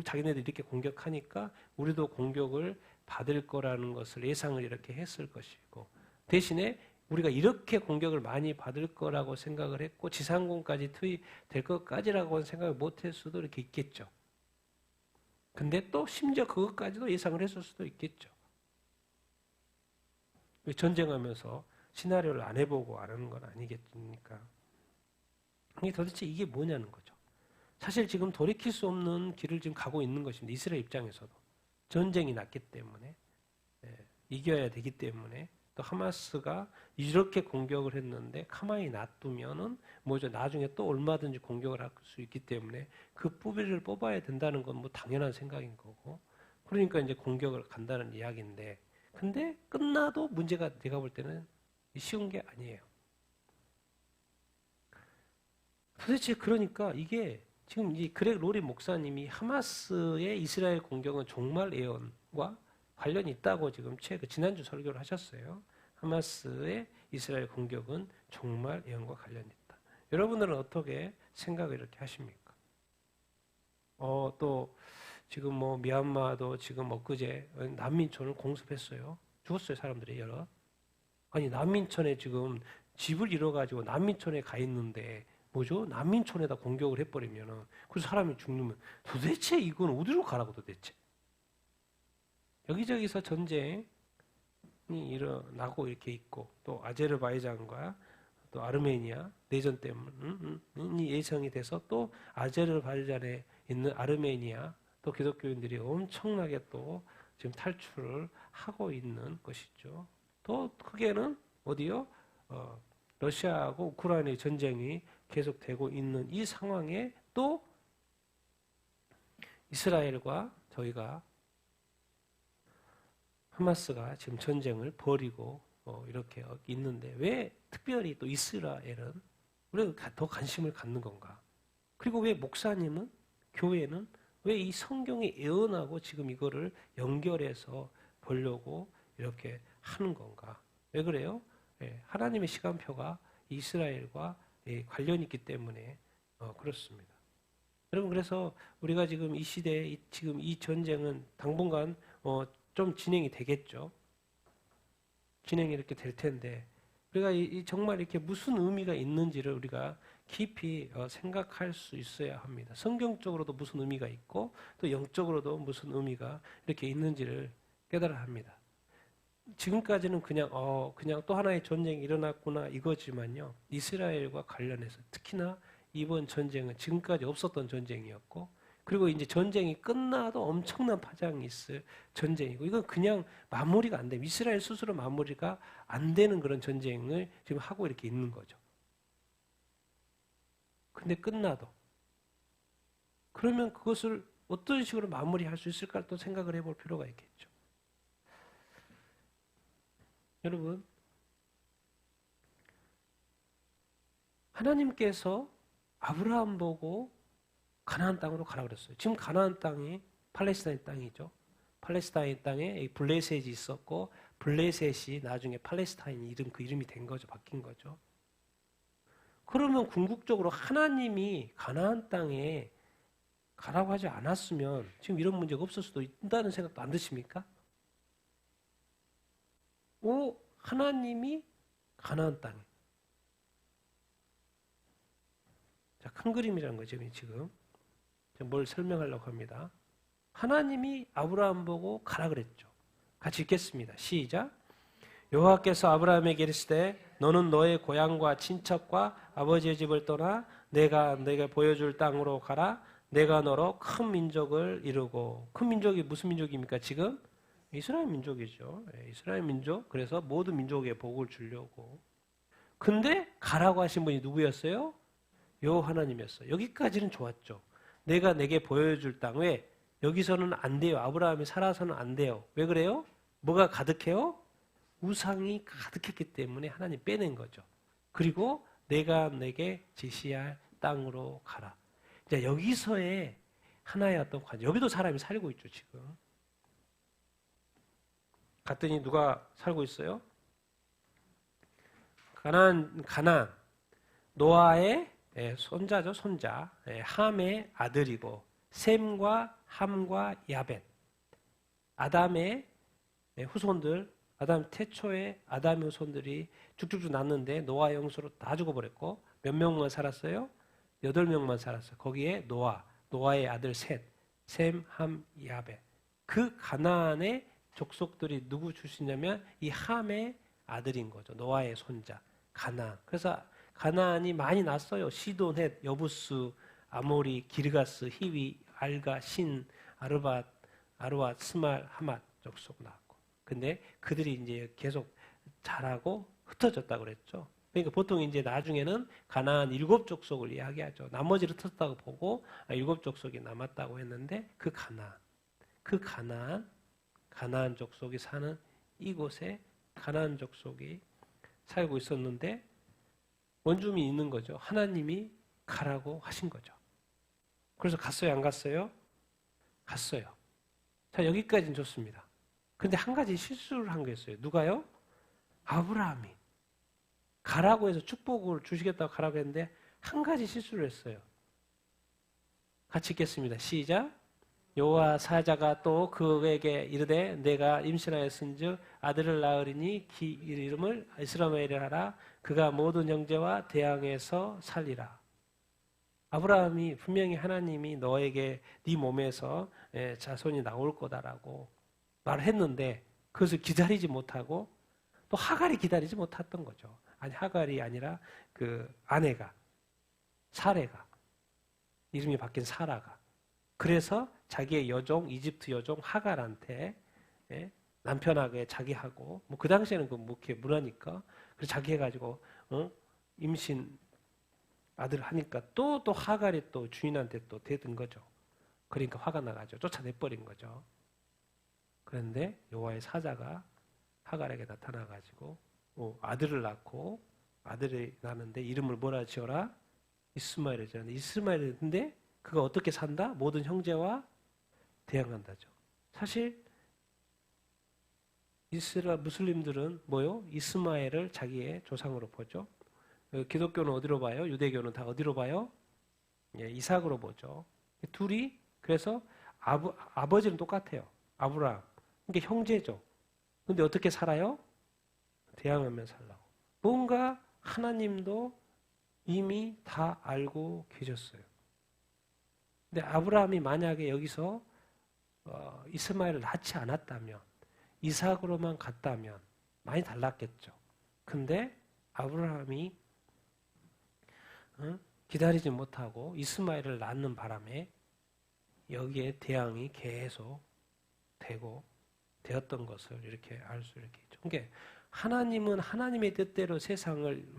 자기네들이 이렇게 공격하니까 우리도 공격을 받을 거라는 것을 예상을 이렇게 했을 것이고 대신에 우리가 이렇게 공격을 많이 받을 거라고 생각을 했고 지상군까지 투입될 것까지라고는 생각을 못할 수도 이렇게 있겠죠. 근데 또 심지어 그것까지도 예상을 했을 수도 있겠죠. 전쟁하면서 시나리오를 안 해보고 안 하는 건 아니겠습니까? 도대체 이게 뭐냐는 거죠. 사실 지금 돌이킬 수 없는 길을 지금 가고 있는 것입니다. 이스라엘 입장에서도. 전쟁이 났기 때문에 이겨야 되기 때문에 또 하마스가 이렇게 공격을 했는데 가만히 놔두면은 뭐죠? 나중에 또 얼마든지 공격을 할 수 있기 때문에 그 뿌리를 뽑아야 된다는 건 뭐 당연한 생각인 거고 그러니까 이제 공격을 간다는 이야기인데 근데 끝나도 문제가 내가 볼 때는 쉬운 게 아니에요. 도대체 그러니까 이게 지금 이 그렉 로리 목사님이 하마스의 이스라엘 공격은 종말 예언과 관련이 있다고 지금 지난주 설교를 하셨어요. 하마스의 이스라엘 공격은 종말 예언과 관련이 있다. 여러분들은 어떻게 생각을 이렇게 하십니까? 또 지금 뭐 미얀마도 지금 엊그제 난민촌을 공습했어요. 죽었어요 사람들이 여러. 아니 난민촌에 지금 집을 잃어가지고 난민촌에 가 있는데 뭐죠? 난민촌에다 공격을 해버리면은 그 사람이 죽는 도대체 이건 어디로 가라고 도대체? 여기저기서 전쟁이 일어나고 이렇게 있고 또 아제르바이잔과 또 아르메니아 내전 때문에 예상이 돼서 또 아제르바이잔에 있는 아르메니아 또 기독교인들이 엄청나게 또 지금 탈출을 하고 있는 것이죠. 또 크게는 어디요? 러시아하고 우크라이나의 전쟁이 계속되고 있는 이 상황에 또 이스라엘과 저희가 하마스가 지금 전쟁을 벌이고 이렇게 있는데 왜 특별히 또 이스라엘은 우리가 더 관심을 갖는 건가? 그리고 왜 목사님은 교회는 왜 이 성경에 예언하고 지금 이거를 연결해서 보려고 이렇게 하는 건가? 왜 그래요? 하나님의 시간표가 이스라엘과 관련이 있기 때문에 그렇습니다. 여러분 그래서 우리가 지금 이 시대에 지금 이 전쟁은 당분간 좀 진행이 되겠죠. 진행이 이렇게 될 텐데 우리가 정말 이렇게 무슨 의미가 있는지를 우리가 깊이 생각할 수 있어야 합니다. 성경적으로도 무슨 의미가 있고 또 영적으로도 무슨 의미가 이렇게 있는지를 깨달아야 합니다. 지금까지는 그냥 또 하나의 전쟁이 일어났구나 이거지만요. 이스라엘과 관련해서 특히나 이번 전쟁은 지금까지 없었던 전쟁이었고, 그리고 이제 전쟁이 끝나도 엄청난 파장이 있을 전쟁이고, 이건 그냥 마무리가 안 됩니다. 이스라엘 스스로 마무리가 안 되는 그런 전쟁을 지금 하고 이렇게 있는 거죠. 근데 끝나도. 그러면 그것을 어떤 식으로 마무리할 수 있을까 또 생각을 해볼 필요가 있겠죠. 여러분, 하나님께서 아브라함 보고 가나안 땅으로 가라 그랬어요. 지금 가나안 땅이 팔레스타인 땅이죠. 팔레스타인 땅에 블레셋이 있었고, 블레셋이 나중에 팔레스타인 이름, 그 이름이 된 거죠. 바뀐 거죠. 그러면 궁극적으로 하나님이 가나안 땅에 가라고 하지 않았으면 지금 이런 문제가 없을 수도 있다는 생각도 안 드십니까? 하나님이 가나안 땅에. 자, 큰 그림이라는 거죠, 지금. 뭘 설명하려고 합니다. 하나님이 아브라함 보고 가라 그랬죠. 같이 읽겠습니다. 시작. 여호와께서 아브라함에게 이르시되 너는 너의 고향과 친척과 아버지의 집을 떠나 내가 네게 보여줄 땅으로 가라. 내가 너로 큰 민족을 이루고. 큰 민족이 무슨 민족입니까? 지금 이스라엘 민족이죠. 이스라엘 민족. 그래서 모든 민족에 복을 주려고. 근데 가라고 하신 분이 누구였어요? 여호와 하나님이었어요. 여기까지는 좋았죠. 내가 내게 보여줄 땅. 왜? 여기서는 안 돼요. 아브라함이 살아서는 안 돼요. 왜 그래요? 뭐가 가득해요? 우상이 가득했기 때문에 하나님 빼낸 거죠. 그리고 내가 내게 제시할 땅으로 가라. 이제 여기서의 하나의 어떤 관점. 여기도 사람이 살고 있죠, 지금. 갔더니 누가 살고 있어요? 가나안. 노아의 손자죠, 손자. 함의 아들이고, 셈과 함과 야벳. 아담의 후손들, 아담 태초에 아담의 후손들이 쭉쭉쭉 났는데 노아 영수로 다 죽어버렸고, 몇 명만 살았어요? 8명만 살았어요. 거기에 노아의 아들 셋, 셈, 함, 야벳. 그 가나안의 족속들이 누구 출신이냐면 이 함의 아들인 거죠. 노아의 손자, 가나안. 그래서 가나안이 많이 났어요. 시돈, 헷, 여부스, 아모리, 기르가스, 히위, 알가, 신, 아르밧, 스말, 하맛 족속 나왔고. 근데 그들이 이제 계속 자라고 흩어졌다고 그랬죠. 그러니까 보통 이제 나중에는 가나안 7족속을 이야기하죠. 나머지를 흩어졌다고 보고 7족속이 남았다고 했는데 그 가나안 족속이 사는 이곳에 가나안 족속이 살고 있었는데 원주민이 있는 거죠. 하나님이 가라고 하신 거죠. 그래서 갔어요, 안 갔어요? 갔어요. 자, 여기까지는 좋습니다. 근데 한 가지 실수를 한 게 있어요. 누가요? 아브라함이. 가라고 해서 축복을 주시겠다고 가라고 했는데 한 가지 실수를 했어요. 같이 읽겠습니다. 시작. 여호와 사자가 또 그에게 이르되 내가 임신하였은즉 아들을 낳으리니 그 이름을 이스마엘이라 하라. 그가 모든 형제와 대항해서 살리라. 아브라함이 분명히 하나님이 너에게 네 몸에서 자손이 나올 거다라고 말을 했는데 그것을 기다리지 못하고 또 하갈이 기다리지 못했던 거죠. 아니, 하갈이 아니라 그 아내가, 사레가, 이름이 바뀐 사라가. 그래서 자기의 여종, 이집트 여종 하갈한테 남편하고 자기하고, 뭐 그 당시에는 그 뭐 이렇게 문화니까, 그래서 자기 해가지고 임신 아들 하니까 또 하갈이 또 주인한테 또 대든 거죠. 그러니까 화가 나가지고 쫓아내버린 거죠. 그런데 여호와의 사자가 하갈에게 나타나가지고 아들을 낳고, 아들이 낳는데 이름을 뭐라 지어라? 이스마엘을 지었는데, 이스마엘인데 그가 어떻게 산다? 모든 형제와 대항한다죠. 사실 이스라엘 무슬림들은 뭐요? 이스마엘을 자기의 조상으로 보죠. 기독교는 어디로 봐요? 유대교는 다 어디로 봐요? 이삭으로 보죠. 둘이 그래서 아버지는 똑같아요. 아브라함. 이게 형제죠. 근데 어떻게 살아요? 대항하며 살라고. 뭔가 하나님도 이미 다 알고 계셨어요. 근데 아브라함이 만약에 여기서 이스마엘을 낳지 않았다면, 이삭으로만 갔다면 많이 달랐겠죠. 근데 아브라함이 기다리지 못하고 이스마엘을 낳는 바람에 여기에 대항이 계속 되었던 것을 이렇게 알 수 있게 있죠. 그러니까 하나님은 하나님의 뜻대로 세상을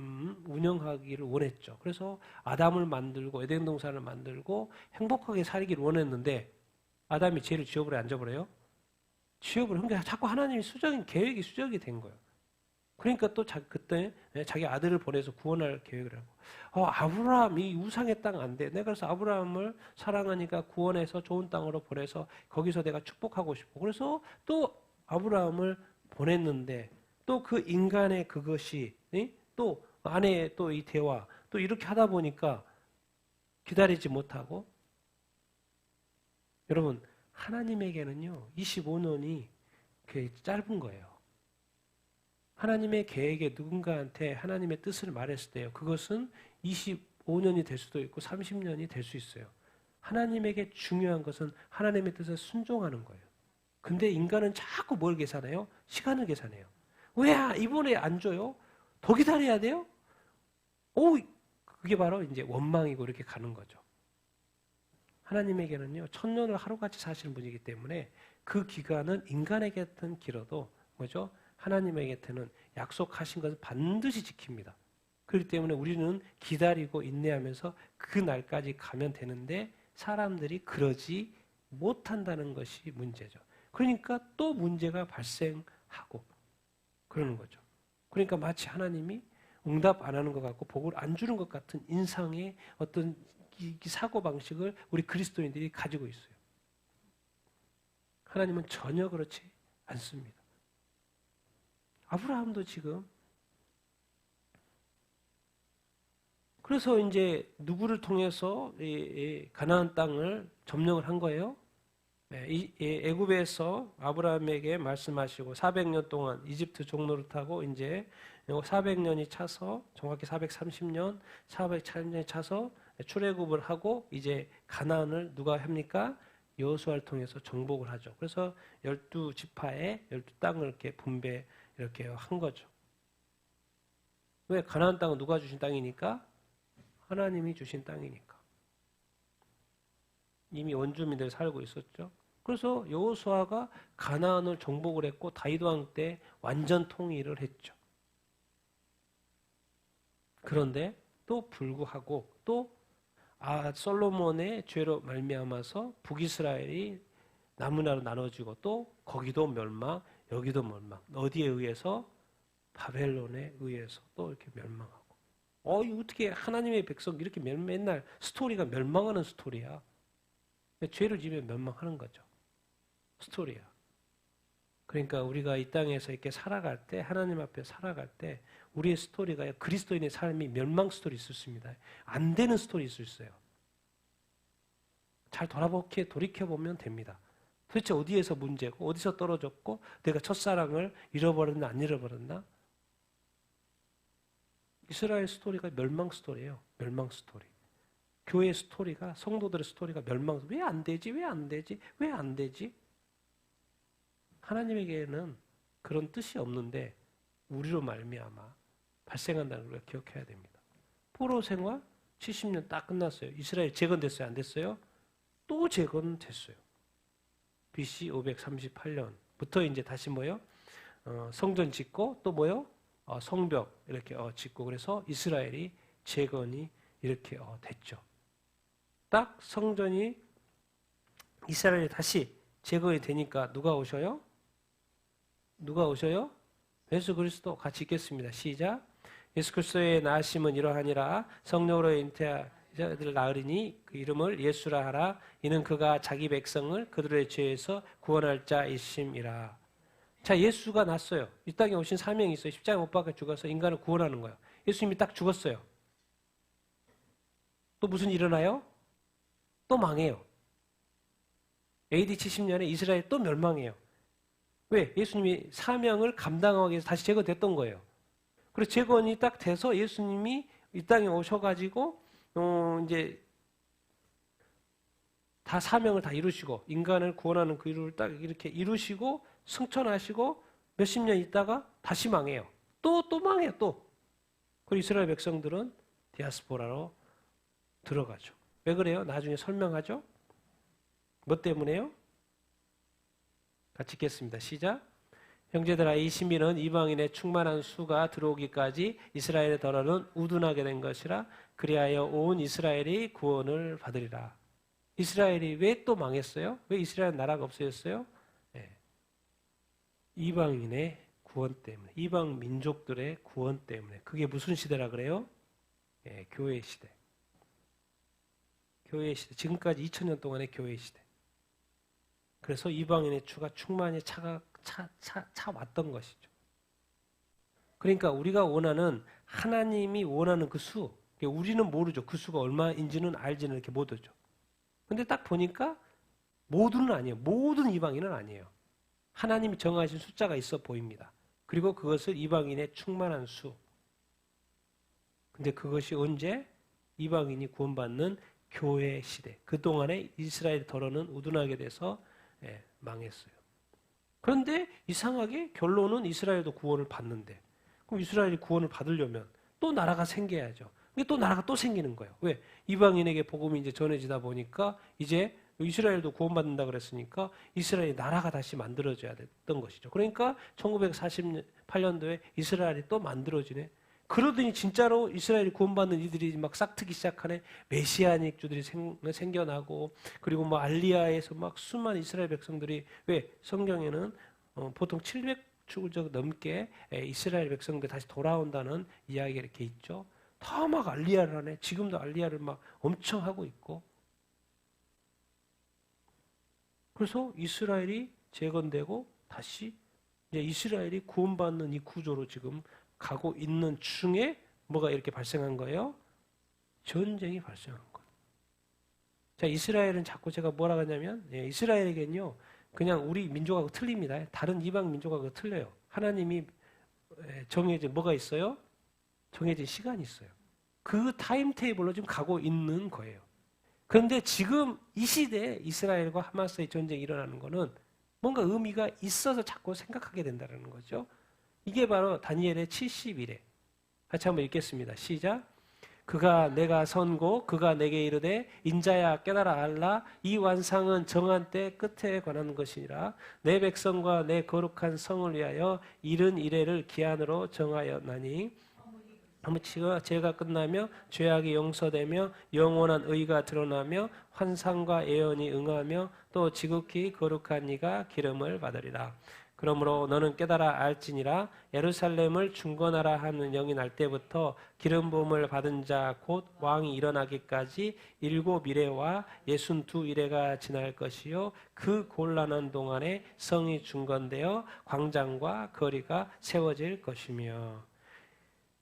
운영하기를 원했죠. 그래서 아담을 만들고 에덴 동산을 만들고 행복하게 살기를 원했는데 아담이 죄를 지어버려 안 지어버려요? 지어버려. 그러니까 자꾸 하나님이 계획이 수정이 된 거예요. 그러니까 또 그때 자기 아들을 보내서 구원할 계획을 하고 아브라함이 우상의 땅 안 돼. 내가 그래서 아브라함을 사랑하니까 구원해서 좋은 땅으로 보내서 거기서 내가 축복하고 싶어. 그래서 또 아브라함을 보냈는데 또 그 인간의 그것이 또 아내의 또 이 대화 또 이렇게 하다 보니까 기다리지 못하고 여러분 하나님에게는요 25년이 짧은 거예요. 하나님의 계획에 누군가한테 하나님의 뜻을 말했을 때요. 그것은 25년이 될 수도 있고 30년이 될 수 있어요. 하나님에게 중요한 것은 하나님의 뜻에 순종하는 거예요. 근데 인간은 자꾸 뭘 계산해요? 시간을 계산해요. 왜 이번에 안 줘요? 더 기다려야 돼요? 그게 바로 이제 원망이고 이렇게 가는 거죠. 하나님에게는요 1000년을 하루같이 사시는 분이기 때문에 그 기간은 인간에게는 길어도 뭐죠? 하나님에게는 약속하신 것을 반드시 지킵니다. 그렇기 때문에 우리는 기다리고 인내하면서 그 날까지 가면 되는데 사람들이 그러지 못한다는 것이 문제죠. 그러니까 또 문제가 발생하고 그러는 거죠. 그러니까 마치 하나님이 응답 안 하는 것 같고 복을 안 주는 것 같은 인상의 어떤 이 사고방식을 우리 그리스도인들이 가지고 있어요. 하나님은 전혀 그렇지 않습니다. 아브라함도 지금 그래서 이제 누구를 통해서 이 가나안 땅을 점령을 한 거예요? 애굽에서 아브라함에게 말씀하시고 400년 동안 이집트 종로를 타고 이제 400년이 차서 정확히 430년, 400년이 차서 출애굽을 하고 이제 가나안을 누가 합니까? 여호수아를 통해서 정복을 하죠. 그래서 12지파에 12땅을 이렇게 분배 이렇게 한 거죠. 왜? 가나안 땅은 누가 주신 땅이니까? 하나님이 주신 땅이니까. 이미 원주민들이 살고 있었죠. 그래서 여호수아가 가나안을 정복을 했고 다윗 왕 때 완전 통일을 했죠. 그런데 또 불구하고 또 솔로몬의 죄로 말미암아서 북이스라엘이 나무나로 나눠지고 또 거기도 멸망, 여기도 멸망. 어디에 의해서? 바벨론에 의해서 또 이렇게 멸망하고. 어떻게 하나님의 백성 이렇게 맨날 스토리가 멸망하는 스토리야. 죄를 지으면 멸망하는 거죠. 스토리야. 그러니까 우리가 이 땅에서 이렇게 살아갈 때, 하나님 앞에 살아갈 때 우리의 스토리가 그리스도인의 삶이 멸망 스토리 있을 수 있습니다. 안 되는 스토리 있을 수 있어요. 잘 돌이켜보면 됩니다. 도대체 어디에서 문제고 어디서 떨어졌고 내가 첫사랑을 잃어버렸나 안 잃어버렸나? 이스라엘 스토리가 멸망 스토리예요. 멸망 스토리. 교회 스토리가 성도들의 스토리가 멸망. 왜 안 되지? 왜 안 되지? 왜 안 되지? 하나님에게는 그런 뜻이 없는데 우리로 말미암아 발생한다는 걸 기억해야 됩니다. 포로 생활 70년 딱 끝났어요. 이스라엘 재건됐어요? 안 됐어요? 또 재건됐어요. BC 538년부터 이제 다시 뭐요? 성전 짓고 또 뭐요? 성벽 이렇게 짓고 그래서 이스라엘이 재건이 이렇게 됐죠. 딱 성전이 이스라엘이 다시 재건이 되니까 누가 오셔요? 누가 오셔요? 예수 그리스도 같이 읽겠습니다. 시작. 예수 그리스도의 나으심은 이러하니라 성령으로 잉태자들을 낳으리니 그 이름을 예수라 하라. 이는 그가 자기 백성을 그들의 죄에서 구원할 자이심이라. 자, 예수가 났어요. 이 땅에 오신 사명이 있어요. 십자가에 못 박혀 죽어서 인간을 구원하는 거예요. 예수님이 딱 죽었어요. 또 무슨 일이 일어나요? 또 망해요. AD 70년에 이스라엘 또 멸망해요. 왜? 예수님이 사명을 감당하기 위해서 다시 재건됐던 거예요. 그래서 재건이 딱 돼서 예수님이 이 땅에 오셔가지고 이제 다 사명을 다 이루시고 인간을 구원하는 그 일을 딱 이렇게 이루시고 승천하시고 몇십 년 있다가 다시 망해요. 또 망해요. 또. 그리고 이스라엘 백성들은 디아스포라로 들어가죠. 왜 그래요? 나중에 설명하죠. 뭐 때문에요? 같이 읽겠습니다. 시작. 형제들아, 이 신비는 이방인의 충만한 수가 들어오기까지 이스라엘의 덜어는 우둔하게 된 것이라. 그리하여 온 이스라엘이 구원을 받으리라. 이스라엘이 왜 또 망했어요? 왜 이스라엘 나라가 없어졌어요? 네. 이방인의 구원 때문에, 이방 민족들의 구원 때문에. 그게 무슨 시대라 그래요? 네, 교회 시대. 교회 시대. 지금까지 2000년 동안의 교회 시대. 그래서 이방인의 추가 충만히 차왔던 것이죠. 그러니까 우리가 원하는, 하나님이 원하는 그 수, 우리는 모르죠. 그 수가 얼마인지는 알지는 이렇게 못하죠. 근데 딱 보니까 모두는 아니에요. 모든 이방인은 아니에요. 하나님이 정하신 숫자가 있어 보입니다. 그리고 그것을 이방인의 충만한 수. 근데 그것이 언제? 이방인이 구원받는 교회 시대. 그동안에 이스라엘 덜어는 우둔하게 돼서 망했어요. 그런데 이상하게 결론은 이스라엘도 구원을 받는데, 그럼 이스라엘이 구원을 받으려면 또 나라가 생겨야죠. 근데 또 나라가 또 생기는 거예요. 왜? 이방인에게 복음이 이제 전해지다 보니까 이제 이스라엘도 구원받는다 그랬으니까 이스라엘이 나라가 다시 만들어져야 됐던 것이죠. 그러니까 1948년도에 이스라엘이 또 만들어지네. 그러더니 진짜로 이스라엘이 구원받는 이들이 막 싹트기 시작하네. 메시아닉주들이 생겨나고, 그리고 뭐 알리야에서 막 수많은 이스라엘 백성들이, 왜? 성경에는 보통 700주 넘게 이스라엘 백성들 다시 돌아온다는 이야기가 이렇게 있죠. 다 막 알리야를 하네. 지금도 알리야를 막 엄청 하고 있고. 그래서 이스라엘이 재건되고 다시 이제 이스라엘이 구원받는 이 구조로 지금 가고 있는 중에 뭐가 이렇게 발생한 거예요? 전쟁이 발생한 거예요. 자, 이스라엘은 자꾸 제가 뭐라고 하냐면, 이스라엘에겐요, 그냥 우리 민족하고 틀립니다. 다른 이방 민족하고 틀려요. 하나님이 정해진 뭐가 있어요? 정해진 시간이 있어요. 그 타임테이블로 지금 가고 있는 거예요. 그런데 지금 이 시대에 이스라엘과 하마스의 전쟁이 일어나는 거는 뭔가 의미가 있어서 자꾸 생각하게 된다는 거죠. 이게 바로 다니엘의 70일에. 같이 한번 읽겠습니다. 시작. 그가 내가 선고 그가 내게 이르되 인자야 깨달아 알라 이 완상은 정한 때 끝에 관한 것이니라. 내 백성과 내 거룩한 성을 위하여 이른 이래를 기한으로 정하였나니 제가 끝나며 죄악이 용서되며 영원한 의가 드러나며 환상과 예언이 응하며 또 지극히 거룩한 이가 기름을 받으리라. 그러므로 너는 깨달아 알지니라. 예루살렘을 중건하라 하는 영이 날 때부터 기름 부음을 받은 자 곧 왕이 일어나기까지 7이레와 62이레가 지날 것이요 그 곤란한 동안에 성이 중건되어 광장과 거리가 세워질 것이며.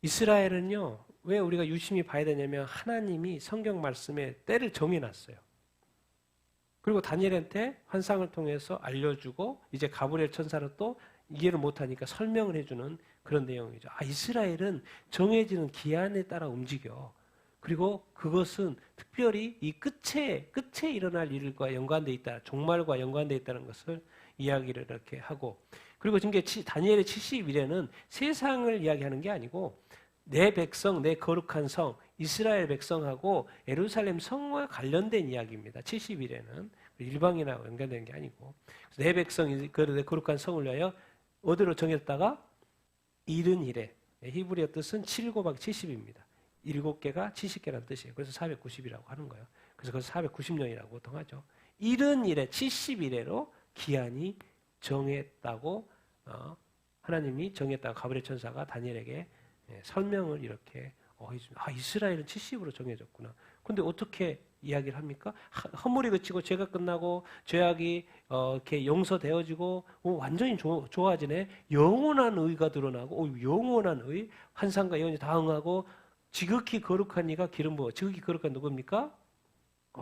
이스라엘은요, 왜 우리가 유심히 봐야 되냐면 하나님이 성경 말씀에 때를 정해놨어요. 그리고 다니엘한테 환상을 통해서 알려주고 이제 가브리엘 천사는 또 이해를 못하니까 설명을 해주는 그런 내용이죠. 아, 이스라엘은 정해지는 기한에 따라 움직여. 그리고 그것은 특별히 이 끝에 일어날 일과 연관되어 있다. 종말과 연관되어 있다는 것을 이야기를 이렇게 하고, 그리고 지금 다니엘의 70일에는 세상을 이야기하는 게 아니고 내 백성, 내 거룩한 성, 이스라엘 백성하고 예루살렘 성과 관련된 이야기입니다. 70일에는 일방이나 연관되는 게 아니고 내 백성, 내 거룩한 성을 위하여 어디로 정했다가 이른 이래. 히브리어 뜻은 7 곱하기 70입니다. 7개가 70개라는 뜻이에요. 그래서 490이라고 하는 거예요. 그래서 그것을 490년이라고 보통 하죠. 이른 이래, 70일에로 기한이 정했다고 하나님이 정했다고 가브리엘 천사가 다니엘에게 설명을 이렇게 해줍니다. 아, 이스라엘은 70으로 정해졌구나. 근데 어떻게 이야기를 합니까? 허물이 그치고 죄가 끝나고 죄악이 이렇게 용서되어지고 완전히 좋아지네. 영원한 의가 드러나고 영원한 의, 환상과 예언이 다 응하고 지극히 거룩한 이가 기름 부어. 지극히 거룩한 누굽니까?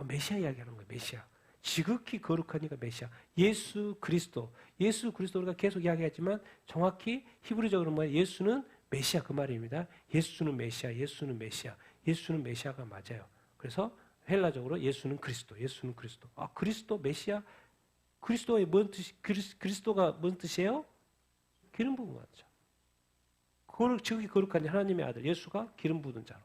메시아 이야기하는 거예요. 메시아. 지극히 거룩한 이가 메시아. 예수 그리스도 우리가 계속 이야기하지만 정확히 히브리적으로 뭐예요? 예수는 메시아 그 말입니다. 예수는 메시아, 예수는 메시아, 예수는 메시아가 맞아요. 그래서 헬라적으로 예수는 그리스도, 예수는 그리스도. 아, 그리스도 메시아? 그리스도의 뭔 뜻이 그리스도가 뭔 뜻이에요? 기름 부은 거죠. 지극히 거룩한 하나님의 아들 예수가 기름 부은 자로.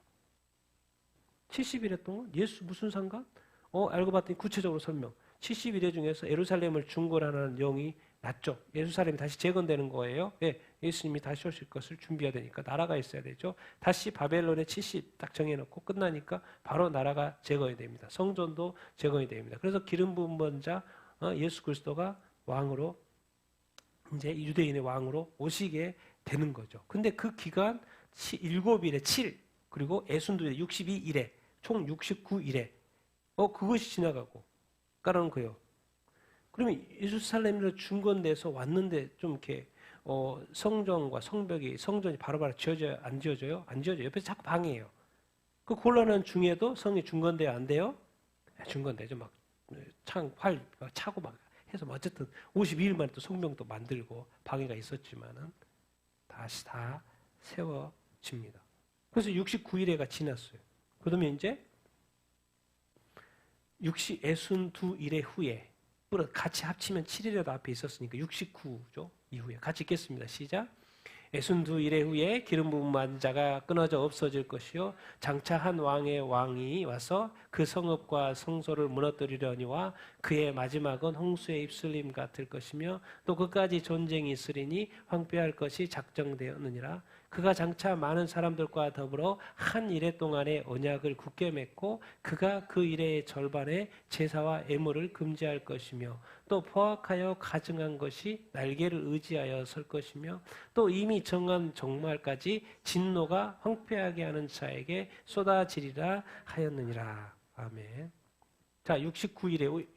70일의 동안 예수 무슨 상관? 알고 봤더니 구체적으로 설명. 70일의 중에서 예루살렘을 중건하는 영이 났죠. 예루살렘이 다시 재건되는 거예요. 예, 예수님이 다시 오실 것을 준비해야 되니까 나라가 있어야 되죠. 다시 바벨론에 70 딱 정해놓고 끝나니까 바로 나라가 재건이 됩니다. 성전도 재건이 됩니다. 그래서 기름 부은 자 예수 그리스도가 왕으로 이제 유대인의 왕으로 오시게 되는 거죠. 근데 그 기간 7일에 7 그리고 애순두일에 62일에 총 69일에 그것이 지나가고 까라는 거예요. 그러면 예루살렘으로 중건돼서 왔는데 좀 이렇게 성전과 성전이 바로바로 지어져요? 안 지어져요? 안 지어져요. 옆에서 자꾸 방해해요. 그 곤란한 중에도 성이 중건돼요? 안 돼요? 중건되죠. 막 활 차고 막 해서 어쨌든 52일 만에 또 성명도 만들고 방해가 있었지만은 다시 다 세워집니다. 그래서 69일에가 지났어요. 그러면 이제 62일의 후에 같이 합치면 7일에도 앞에 있었으니까 69죠. 이후에 같이 읽겠습니다. 시작. 62일의 후에 기름 부은 만자가 끊어져 없어질 것이요 장차 한 왕의 왕이 와서 그 성읍과 성소를 무너뜨리려니와 그의 마지막은 홍수의 입술림 같을 것이며 또 그까지 전쟁이 있으리니 황폐할 것이 작정되었느니라. 그가 장차 많은 사람들과 더불어 한 이래 동안의 언약을 굳게 맺고 그가 그 이래의 절반에 제사와 예물을 금지할 것이며 또 포악하여 가증한 것이 날개를 의지하여 설 것이며 또 이미 정한 종말까지 진노가 황폐하게 하는 자에게 쏟아지리라 하였느니라. 아멘. 자, 69일에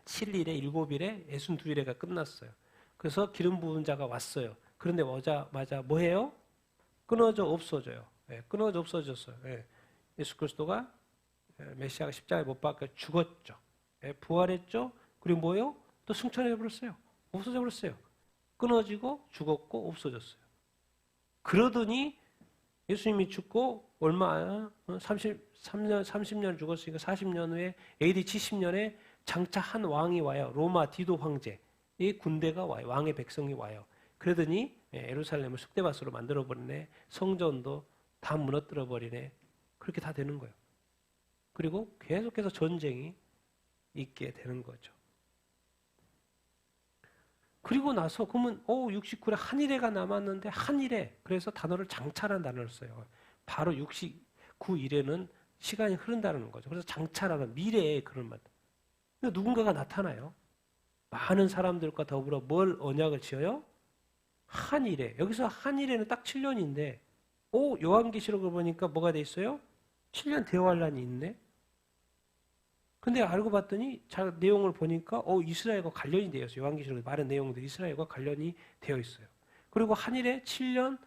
7일에 7일에 62일에가 끝났어요. 그래서 기름 부은 자가 왔어요. 그런데 오자마자 뭐해요? 끊어져 없어져요. 예, 끊어져 없어졌어요. 예, 예수 그리스도가 메시아가 십자가에 못 박혀 죽었죠. 예, 부활했죠. 그리고 뭐예요? 또 승천해 버렸어요. 없어져 버렸어요. 끊어지고 죽었고 없어졌어요. 그러더니 예수님이 죽고 얼마 30년 죽었으니까 40년 후에 AD 70년에 장차 한 왕이 와요. 로마 디도 황제. 이 군대가 와요. 왕의 백성이 와요. 그러더니 예루살렘을 쑥대밭으로 만들어버리네. 성전도 다 무너뜨려버리네. 그렇게 다 되는 거예요. 그리고 계속해서 전쟁이 있게 되는 거죠. 그리고 나서 그러면 69일에 한일회가 남았는데 한일회 그래서 단어를 장차라는 단어를 써요. 바로 69일에는 시간이 흐른다는 거죠. 그래서 장차라는 미래의 그런 말. 누군가가 나타나요. 많은 사람들과 더불어 뭘 언약을 지어요? 한일회. 여기서 한일회는 딱 7년인데 요한계시록을 보니까 뭐가 돼 있어요? 7년 대환란이 있네. 근데 알고 봤더니 내용을 보니까 이스라엘과 관련이 되어 있어요. 요한계시록에 말한 내용들이 이스라엘과 관련이 되어 있어요. 그리고 한일회 7년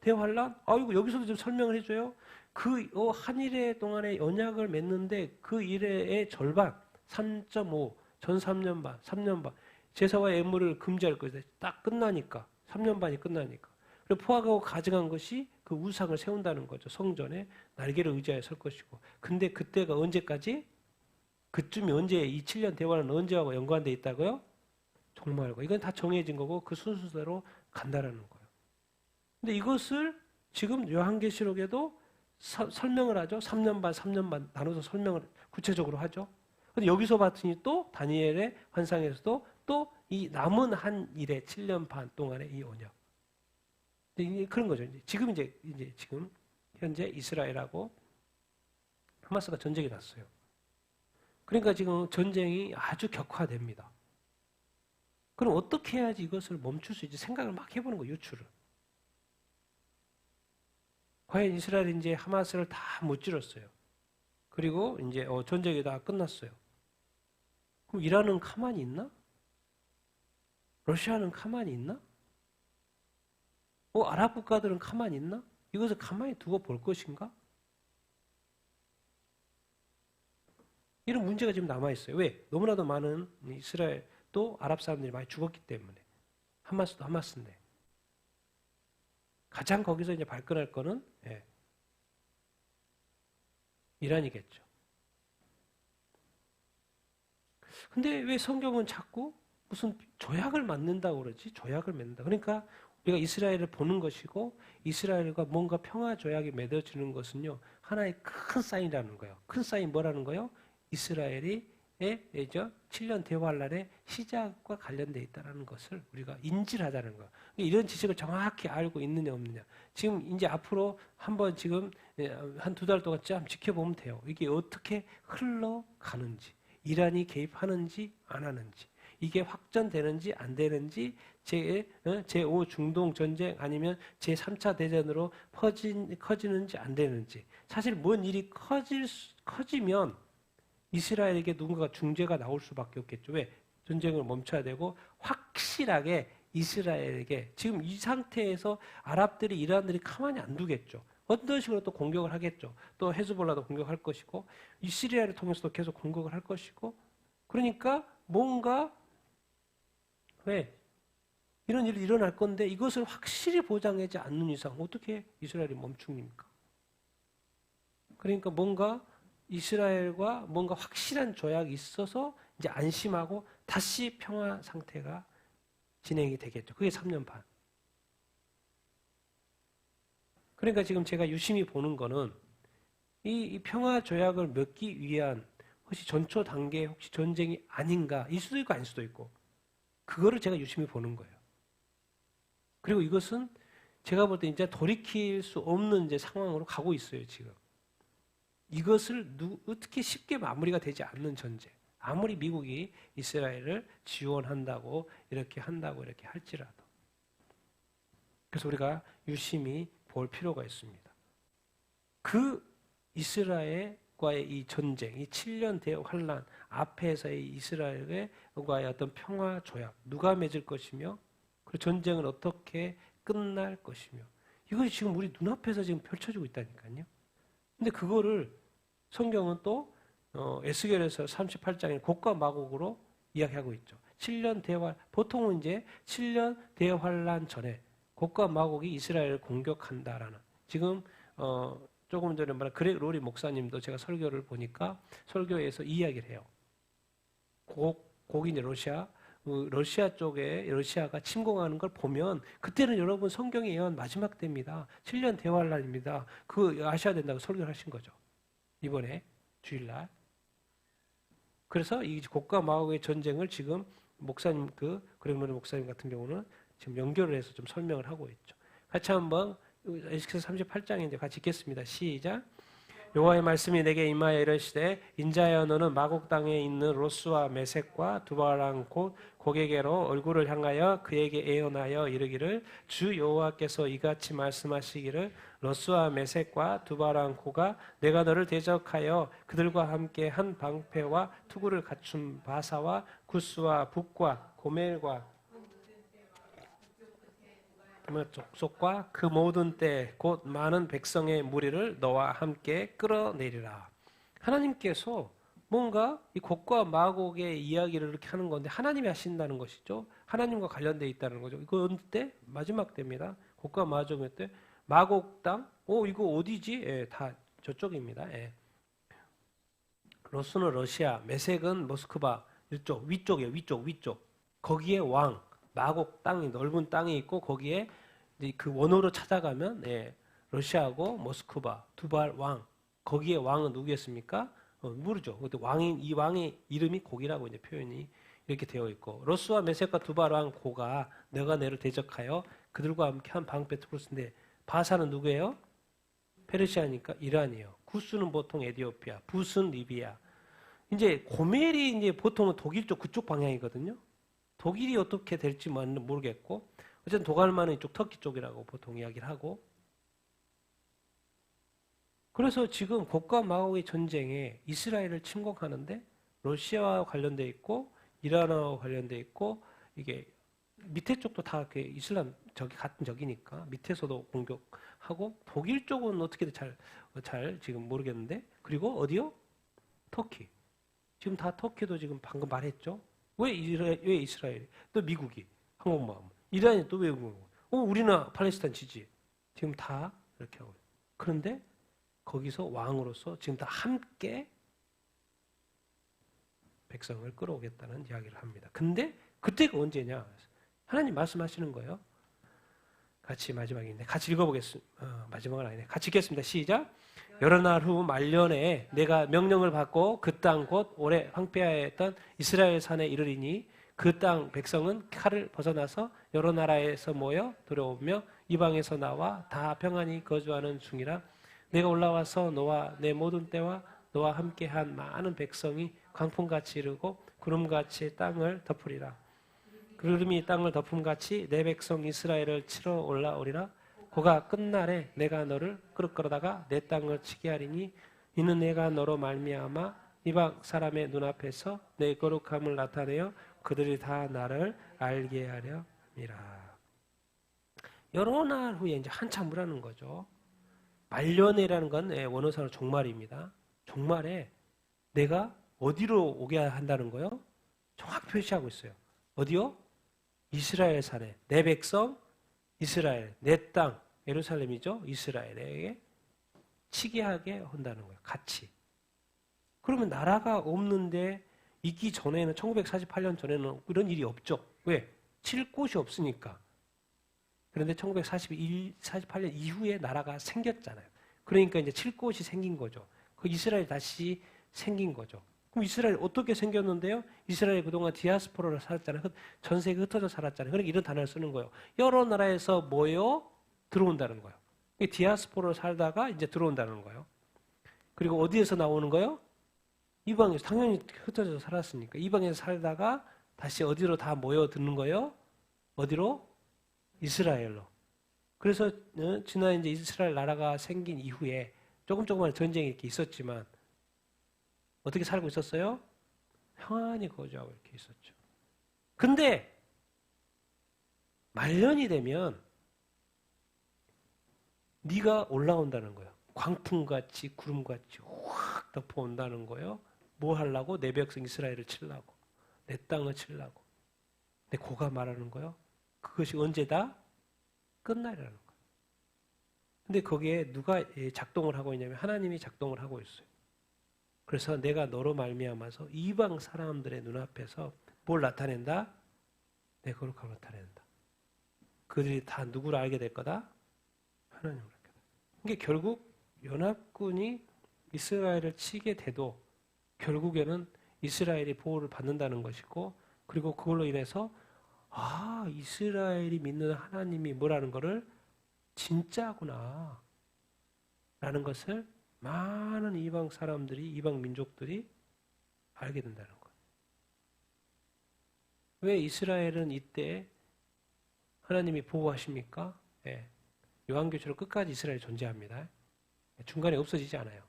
대환란. 여기서도 좀 설명을 해줘요. 그 한일회 동안에 언약을 맺는데 그 일회의 절반 3.5 전 3년 반, 3년 반 제사와 예물을 금지할 것이다. 딱 끝나니까 3년 반이 끝나니까. 그리고 포악하고 가증한 것이 그 우상을 세운다는 거죠. 성전에 날개를 의지하여 설 것이고. 근데 그때가 언제까지? 그쯤이 언제 이 7년 대화는 언제하고 연관되어 있다고요? 종말과. 이건 다 정해진 거고 그 순서대로 간다라는 거예요. 근데 이것을 지금 요한계시록에도 설명을 하죠. 3년 반, 3년 반 나눠서 설명을 구체적으로 하죠. 근데 여기서 봤더니 또 다니엘의 환상에서도 또 이 남은 한 일의 7년 반 동안의 이 언약. 그런 거죠. 지금 지금 현재 이스라엘하고 하마스가 전쟁이 났어요. 그러니까 지금 전쟁이 아주 격화됩니다. 그럼 어떻게 해야지 이것을 멈출 수 있지? 생각을 막 해보는 거예요, 유추를. 과연 이스라엘이 이제 하마스를 다 무찌렀어요. 그리고 이제 전쟁이 다 끝났어요. 그럼 이란은 가만히 있나? 러시아는 가만히 있나? 아랍 국가들은 가만히 있나? 이것을 가만히 두고 볼 것인가? 이런 문제가 지금 남아있어요. 왜? 너무나도 많은 이스라엘 또 아랍 사람들이 많이 죽었기 때문에. 하마스도 하마스인데. 가장 거기서 이제 발끈할 거는 이란이겠죠. 근데 왜 성경은 자꾸 무슨 조약을 맺는다고 그러지? 조약을 맺는다. 그러니까 우리가 이스라엘을 보는 것이고 이스라엘과 뭔가 평화 조약이 맺어지는 것은요. 하나의 큰 사인이라는 거예요. 큰 사인 뭐라는 거예요? 이스라엘이 7년 대환란의 시작과 관련되어 있다는 것을 우리가 인지를 하자는 거예요. 이런 지식을 정확히 알고 있느냐 없느냐. 지금 이제 앞으로 한번 지금 한 2달 동안 좀 지켜보면 돼요. 이게 어떻게 흘러가는지. 이란이 개입하는지 안 하는지. 이게 확전되는지 안 되는지 제5 중동 전쟁 아니면 제3차 대전으로 커지는지 안 되는지. 사실 뭔 일이 커지면 이스라엘에게 누군가 중재가 나올 수밖에 없겠죠. 왜? 전쟁을 멈춰야 되고 확실하게 이스라엘에게 지금 이 상태에서 아랍들이 이란들이 가만히 안 두겠죠. 어떤 식으로 또 공격을 하겠죠. 또 헤즈볼라도 공격할 것이고 이 시리아를 통해서도 계속 공격을 할 것이고 그러니까 뭔가 왜? 이런 일이 일어날 건데 이것을 확실히 보장하지 않는 이상 어떻게 이스라엘이 멈춥니까? 그러니까 뭔가 이스라엘과 뭔가 확실한 조약이 있어서 이제 안심하고 다시 평화 상태가 진행이 되겠죠. 그게 3년 반. 그러니까 지금 제가 유심히 보는 거는 이 평화 조약을 맺기 위한 혹시 전초 단계 혹시 전쟁이 아닌가 일 수도 있고 아닐 수도 있고 그거를 제가 유심히 보는 거예요. 그리고 이것은 제가 볼 때 이제 돌이킬 수 없는 이제 상황으로 가고 있어요, 지금. 이것을 어떻게 쉽게 마무리가 되지 않는 전쟁. 아무리 미국이 이스라엘을 지원한다고 이렇게 할지라도. 그래서 우리가 유심히 볼 필요가 있습니다. 그 이스라엘과의 이 전쟁, 이 7년 대환란 앞에서의 이스라엘과의 어떤 평화 조약, 누가 맺을 것이며 그 전쟁은 어떻게 끝날 것이며 이것이 지금 우리 눈앞에서 지금 펼쳐지고 있다니까요. 근데 그거를 성경은 또 에스겔에서 38장에 곡과 마곡으로 이야기하고 있죠. 7년 대환 보통은 이제 7년 대환란 전에 곡과 마곡이 이스라엘을 공격한다라는 지금 조금 전에 말한 그렉 로리 목사님도 제가 설교를 보니까 설교에서 이야기를 해요. 곡이 이제 러시아 쪽에 러시아가 침공하는 걸 보면 그때는 여러분 성경에 의한 마지막 때입니다. 7년 대환란입니다. 그거 아셔야 된다고 설교를 하신 거죠. 이번에 주일날. 그래서 이 곡과 마곡의 전쟁을 지금 목사님 그렉 로리 목사님 같은 경우는 지금 연결을 해서 좀 설명을 하고 있죠. 같이 한번 에스겔서 38장에 이제 같이 읽겠습니다. 시작. 여호와의 말씀이 내게 임하여 이르시되 인자여 너는 마곡 땅에 있는 로스와 메섹과 두바랑 곧 고게게로 얼굴을 향하여 그에게 예언하여 이르기를 주 여호와께서 이같이 말씀하시기를 로스와 메섹과 두바랑 고가 내가 너를 대적하여 그들과 함께 한 방패와 투구를 갖춘 바사와 구스와 북과 고멜과 족속과 그 모든 때 곧 많은 백성의 무리를 너와 함께 끌어내리라. 하나님께서 뭔가 이 곡과 마곡의 이야기를 이렇게 하는 건데 하나님이 하신다는 것이죠. 하나님과 관련되어 있다는 거죠. 이거 어느 때? 마지막 때입니다. 곡과 마곡의 때 마곡 땅? 이거 어디지? 예, 다 저쪽입니다. 예. 로스는 러시아, 메색은 모스크바 이쪽 위쪽이에요. 위쪽. 거기에 왕 마곡 땅이 넓은 땅이 있고 거기에 그 원어로 찾아가면 러시아고 모스크바 두발 왕 거기에 왕은 누구였습니까? 모르죠. 근데 이 왕의 이름이 곡이라고 이제 표현이 이렇게 되어 있고 로스와 메섹과 두발 왕 고가 내가 너를 대적하여 그들과 함께 한 방패 투구를 쓴데 바사는 누구예요? 페르시아니까 이란이에요. 구스는 보통 에티오피아, 붓은 리비아. 이제 고멜이 이제 보통은 독일 쪽 그쪽 방향이거든요. 독일이 어떻게 될지 모르겠고 어쨌든 도갈만은 이쪽 터키 쪽이라고 보통 이야기를 하고 그래서 지금 곡과 마곡의 전쟁에 이스라엘을 침공하는데 러시아와 관련돼 있고 이란과 관련돼 있고 이게 밑에 쪽도 다 이슬람 같은 적이니까 밑에서도 공격하고 독일 쪽은 어떻게 잘 지금 모르겠는데 그리고 어디요? 터키. 지금 다 터키도 지금 방금 말했죠. 왜 이스라엘이? 또 미국이 한국마음. 이란이 또 왜 우리나 팔레스타인 지지? 지금 다 이렇게 하고. 그런데 거기서 왕으로서 지금 다 함께 백성을 끌어오겠다는 이야기를 합니다. 근데 그때가 언제냐? 하나님 말씀하시는 거예요. 같이 마지막인데 같이 읽어보겠습니다. 마지막은 아니네. 같이 읽겠습니다. 시작. 여러 날 후 말년에 내가 명령을 받고 그 땅 곧 오래 황폐하였던 이스라엘 산에 이르리니 그 땅 백성은 칼을 벗어나서 여러 나라에서 모여 들어오며 이방에서 나와 다 평안히 거주하는 중이라. 내가 올라와서 너와 내 모든 때와 너와 함께한 많은 백성이 광풍같이 이르고 구름같이 땅을 덮으리라. 구름이 땅을 덮음같이 내 백성 이스라엘을 치러 올라오리라. 그가 끝날에 내가 너를 끌어다가 내 땅을 치게 하리니 이는 내가 너로 말미암아 이방 사람의 눈앞에서 내 거룩함을 나타내어 그들이 다 나를 알게 하려 함이라. 여러 날 후에 이제 한참 후라는 거죠. 말년에라는 건 원어사로 종말입니다. 종말에 내가 어디로 오게 한다는 거요? 정확히 표시하고 있어요. 어디요? 이스라엘 산에 내 백성 이스라엘, 내 땅 예루살렘이죠. 이스라엘에게 치게 하게 한다는 거예요. 같이. 그러면 나라가 없는데 있기 전에는 1948년 전에는 이런 일이 없죠. 왜? 칠 곳이 없으니까. 그런데 1948년 이후에 나라가 생겼잖아요. 그러니까 이제 칠 곳이 생긴 거죠. 그 이스라엘 다시 생긴 거죠. 그럼 이스라엘 어떻게 생겼는데요? 이스라엘 그동안 디아스포라로 살았잖아요. 전 세계 흩어져 살았잖아요. 그러니까 이런 단어를 쓰는 거예요. 여러 나라에서 모여 들어온다는 거예요. 디아스포라로 살다가 이제 들어온다는 거예요. 그리고 어디에서 나오는 거예요? 이방에서. 당연히 흩어져서 살았으니까. 이방에서 살다가 다시 어디로 다 모여 드는 거예요? 어디로? 이스라엘로. 그래서 지난 이제 이스라엘 나라가 생긴 이후에 조금만 전쟁이 이렇게 있었지만 어떻게 살고 있었어요? 평안히 거주하고 이렇게 있었죠. 근데 말년이 되면 네가 올라온다는 거예요. 광풍같이 구름같이 확 덮어온다는 거예요. 뭐 하려고? 내 백성 이스라엘을 치려고. 내 땅을 치려고. 근데 고가 말하는 거예요. 그것이 언제다? 끝날이라는 거예요. 근데 거기에 누가 작동을 하고 있냐면 하나님이 작동을 하고 있어요. 그래서 내가 너로 말미암아서 이방 사람들의 눈앞에서 뭘 나타낸다? 내 거룩함을 나타낸다. 그들이 다 누구를 알게 될 거다? 하나님을 알게 된다. 이게 결국 연합군이 이스라엘을 치게 돼도 결국에는 이스라엘이 보호를 받는다는 것이고, 그리고 그걸로 인해서 이스라엘이 믿는 하나님이 뭐라는 거를 진짜구나 라는 것을 많은 이방 사람들이, 이방 민족들이 알게 된다는 거예요. 왜 이스라엘은 이때 하나님이 보호하십니까? 요한계시록 끝까지 이스라엘이 존재합니다. 중간에 없어지지 않아요.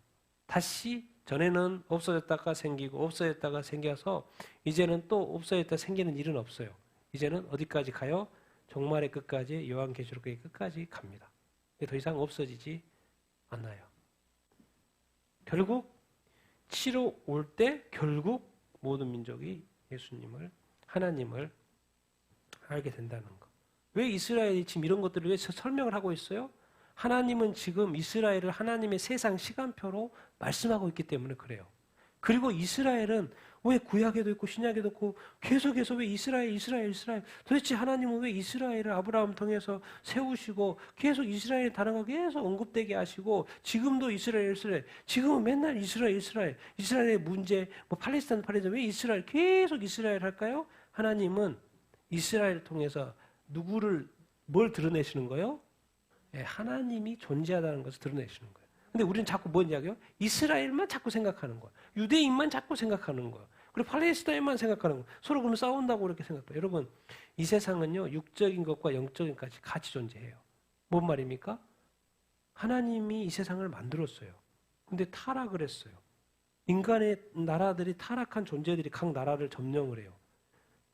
다시 전에는 없어졌다가 생기고 없어졌다가 생겨서 이제는 또 없어졌다 생기는 일은 없어요. 이제는 어디까지 가요? 종말의 끝까지, 요한계시록의 끝까지 갑니다. 더 이상 없어지지 않아요. 결국 치러 올 때 결국 모든 민족이 예수님을, 하나님을 알게 된다는 거. 왜 이스라엘이 지금 이런 것들을 왜 설명을 하고 있어요? 하나님은 지금 이스라엘을 하나님의 세상 시간표로 말씀하고 있기 때문에 그래요. 그리고 이스라엘은 왜 구약에도 있고 신약에도 있고 계속해서 왜 이스라엘 도대체 하나님은 왜 이스라엘을 아브라함 통해서 세우시고 계속 이스라엘 단어가 계속 언급되게 하시고 지금도 이스라엘 지금은 맨날 이스라엘의 문제 팔레스타인 왜 이스라엘 계속 이스라엘 할까요? 하나님은 이스라엘을 통해서 뭘 드러내시는 거예요? 하나님이 존재하다는 것을 드러내시는 거예요. 근데 우리는 자꾸 뭔 이야기요? 이스라엘만 자꾸 생각하는 거야. 유대인만 자꾸 생각하는 거야. 그리고 팔레스타인만 생각하는 거야. 서로 그러면 싸운다고 그렇게 생각해요. 여러분, 이 세상은요, 육적인 것과 영적인 것까지 같이 존재해요. 뭔 말입니까? 하나님이 이 세상을 만들었어요. 근데 타락을 했어요. 인간의 나라들이 타락한 존재들이 각 나라를 점령을 해요.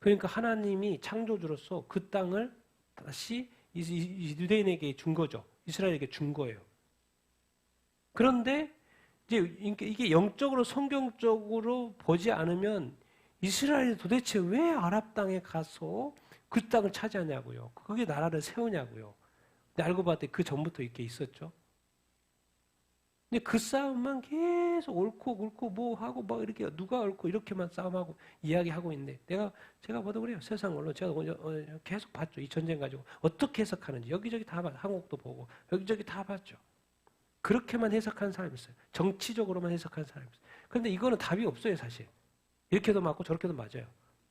그러니까 하나님이 창조주로서 그 땅을 다시 유대인에게 준 거죠. 이스라엘에게 준 거예요. 그런데 이제 이게 영적으로 성경적으로 보지 않으면 이스라엘이 도대체 왜 아랍 땅에 가서 그 땅을 차지하냐고요. 그게 나라를 세우냐고요. 근데 알고 봤더니 그 전부터 이렇게 있었죠. 근데 그 싸움만 계속 옳고 뭐 하고 막 이렇게 누가 옳고 이렇게만 싸움하고 이야기하고 있는데 제가 봐도 그래요. 세상 언론 제가 계속 봤죠. 이 전쟁 가지고 어떻게 해석하는지 여기저기 다 봤, 한국도 보고 여기저기 다 봤죠. 그렇게만 해석하는 사람이 있어요. 정치적으로만 해석하는 사람이 있어요. 그런데 이거는 답이 없어요, 사실. 이렇게도 맞고 저렇게도 맞아요.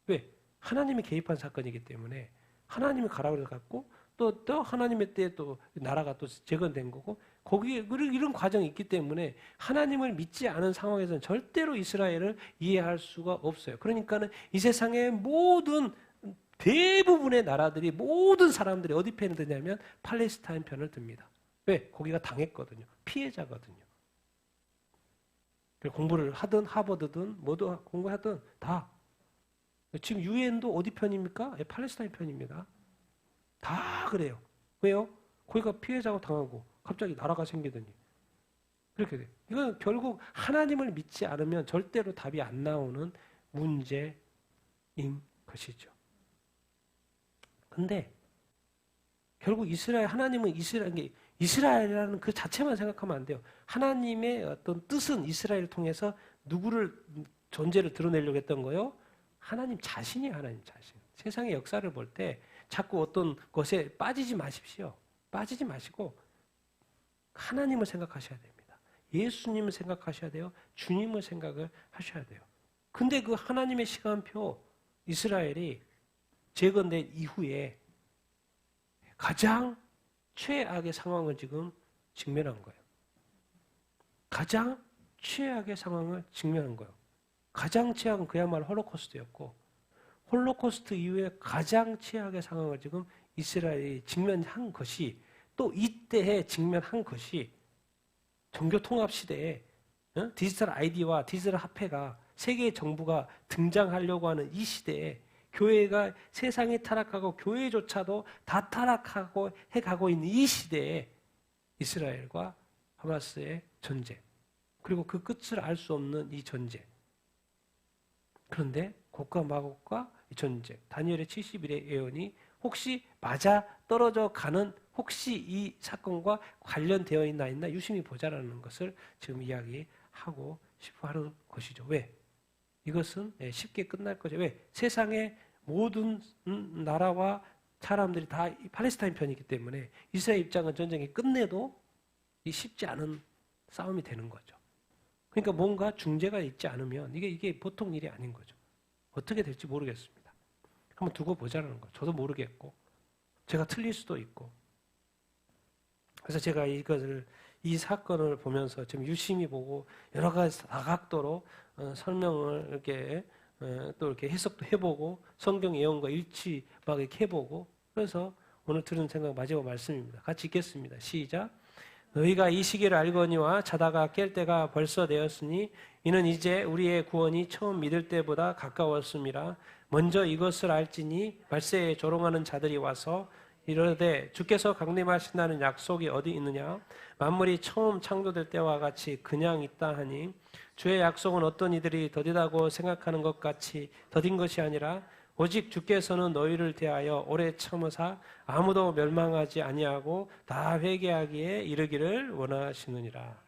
왜? 하나님이 개입한 사건이기 때문에 하나님이 가라고 해서 갔고 또 하나님의 때에 또 나라가 또 재건된 거고 거기에 이런 과정이 있기 때문에 하나님을 믿지 않은 상황에서는 절대로 이스라엘을 이해할 수가 없어요. 그러니까는 이 세상의 모든 대부분의 나라들이 모든 사람들이 어디 편을 드냐면 팔레스타인 편을 듭니다. 왜? 거기가 당했거든요. 피해자거든요. 공부를 하든 하버드든 뭐도 공부하든 다 지금 유엔도 어디 편입니까? 팔레스타인 편입니다. 다 그래요. 왜요? 거기가 피해자가 당하고 갑자기 나라가 생기더니 그렇게 돼요. 이건 결국 하나님을 믿지 않으면 절대로 답이 안 나오는 문제인 것이죠. 근데 결국 하나님은 이스라엘이라는 그 자체만 생각하면 안 돼요. 하나님의 어떤 뜻은 이스라엘을 통해서 누구를 존재를 드러내려고 했던 거요? 하나님 자신이에요. 하나님 자신. 세상의 역사를 볼 때 자꾸 어떤 것에 빠지지 마십시오. 빠지지 마시고 하나님을 생각하셔야 됩니다. 예수님을 생각하셔야 돼요. 주님을 생각을 하셔야 돼요. 근데 그 하나님의 시간표 이스라엘이 재건된 이후에 가장 최악의 상황을 지금 직면한 거예요. 가장 최악의 상황을 직면한 거예요. 가장 최악은 그야말로 홀로코스트였고 홀로코스트 이후에 가장 최악의 상황을 지금 이스라엘이 직면한 것이 또 이때에 직면한 것이 종교통합 시대에 디지털 아이디와 디지털 화폐가 세계 정부가 등장하려고 하는 이 시대에 교회가 세상이 타락하고 교회조차도 다 타락하고 해가고 있는 이 시대에 이스라엘과 하마스의 전쟁 그리고 그 끝을 알 수 없는 이 전쟁 그런데 곡과 마곡과 전쟁 다니엘의 70일의 예언이 혹시 맞아 떨어져 가는 혹시 이 사건과 관련되어 있나 유심히 보자라는 것을 지금 이야기하고 싶어 하는 것이죠. 왜? 이것은 쉽게 끝날 거죠. 왜? 세상의 모든 나라와 사람들이 다 팔레스타인 편이기 때문에 이스라엘 입장은 전쟁이 끝내도 쉽지 않은 싸움이 되는 거죠. 그러니까 뭔가 중재가 있지 않으면 이게 보통 일이 아닌 거죠. 어떻게 될지 모르겠습니다. 한번 두고 보자는 거죠. 저도 모르겠고 제가 틀릴 수도 있고 그래서 제가 이 사건을 보면서 좀 유심히 보고 여러 가지 다각도로 설명을 이렇게 또 이렇게 해석도 해보고 성경 예언과 일치 막 이렇게 해보고 그래서 오늘 들은 생각 마지막 말씀입니다. 같이 읽겠습니다. 시작. 너희가 이 시기를 알거니와 자다가 깰 때가 벌써 되었으니 이는 이제 우리의 구원이 처음 믿을 때보다 가까웠음이라. 먼저 이것을 알지니 말세에 조롱하는 자들이 와서 이르되 주께서 강림하신다는 약속이 어디 있느냐? 만물이 처음 창조될 때와 같이 그냥 있다 하니 주의 약속은 어떤 이들이 더디다고 생각하는 것 같이 더딘 것이 아니라 오직 주께서는 너희를 대하여 오래 참으사 아무도 멸망하지 아니하고 다 회개하기에 이르기를 원하시느니라.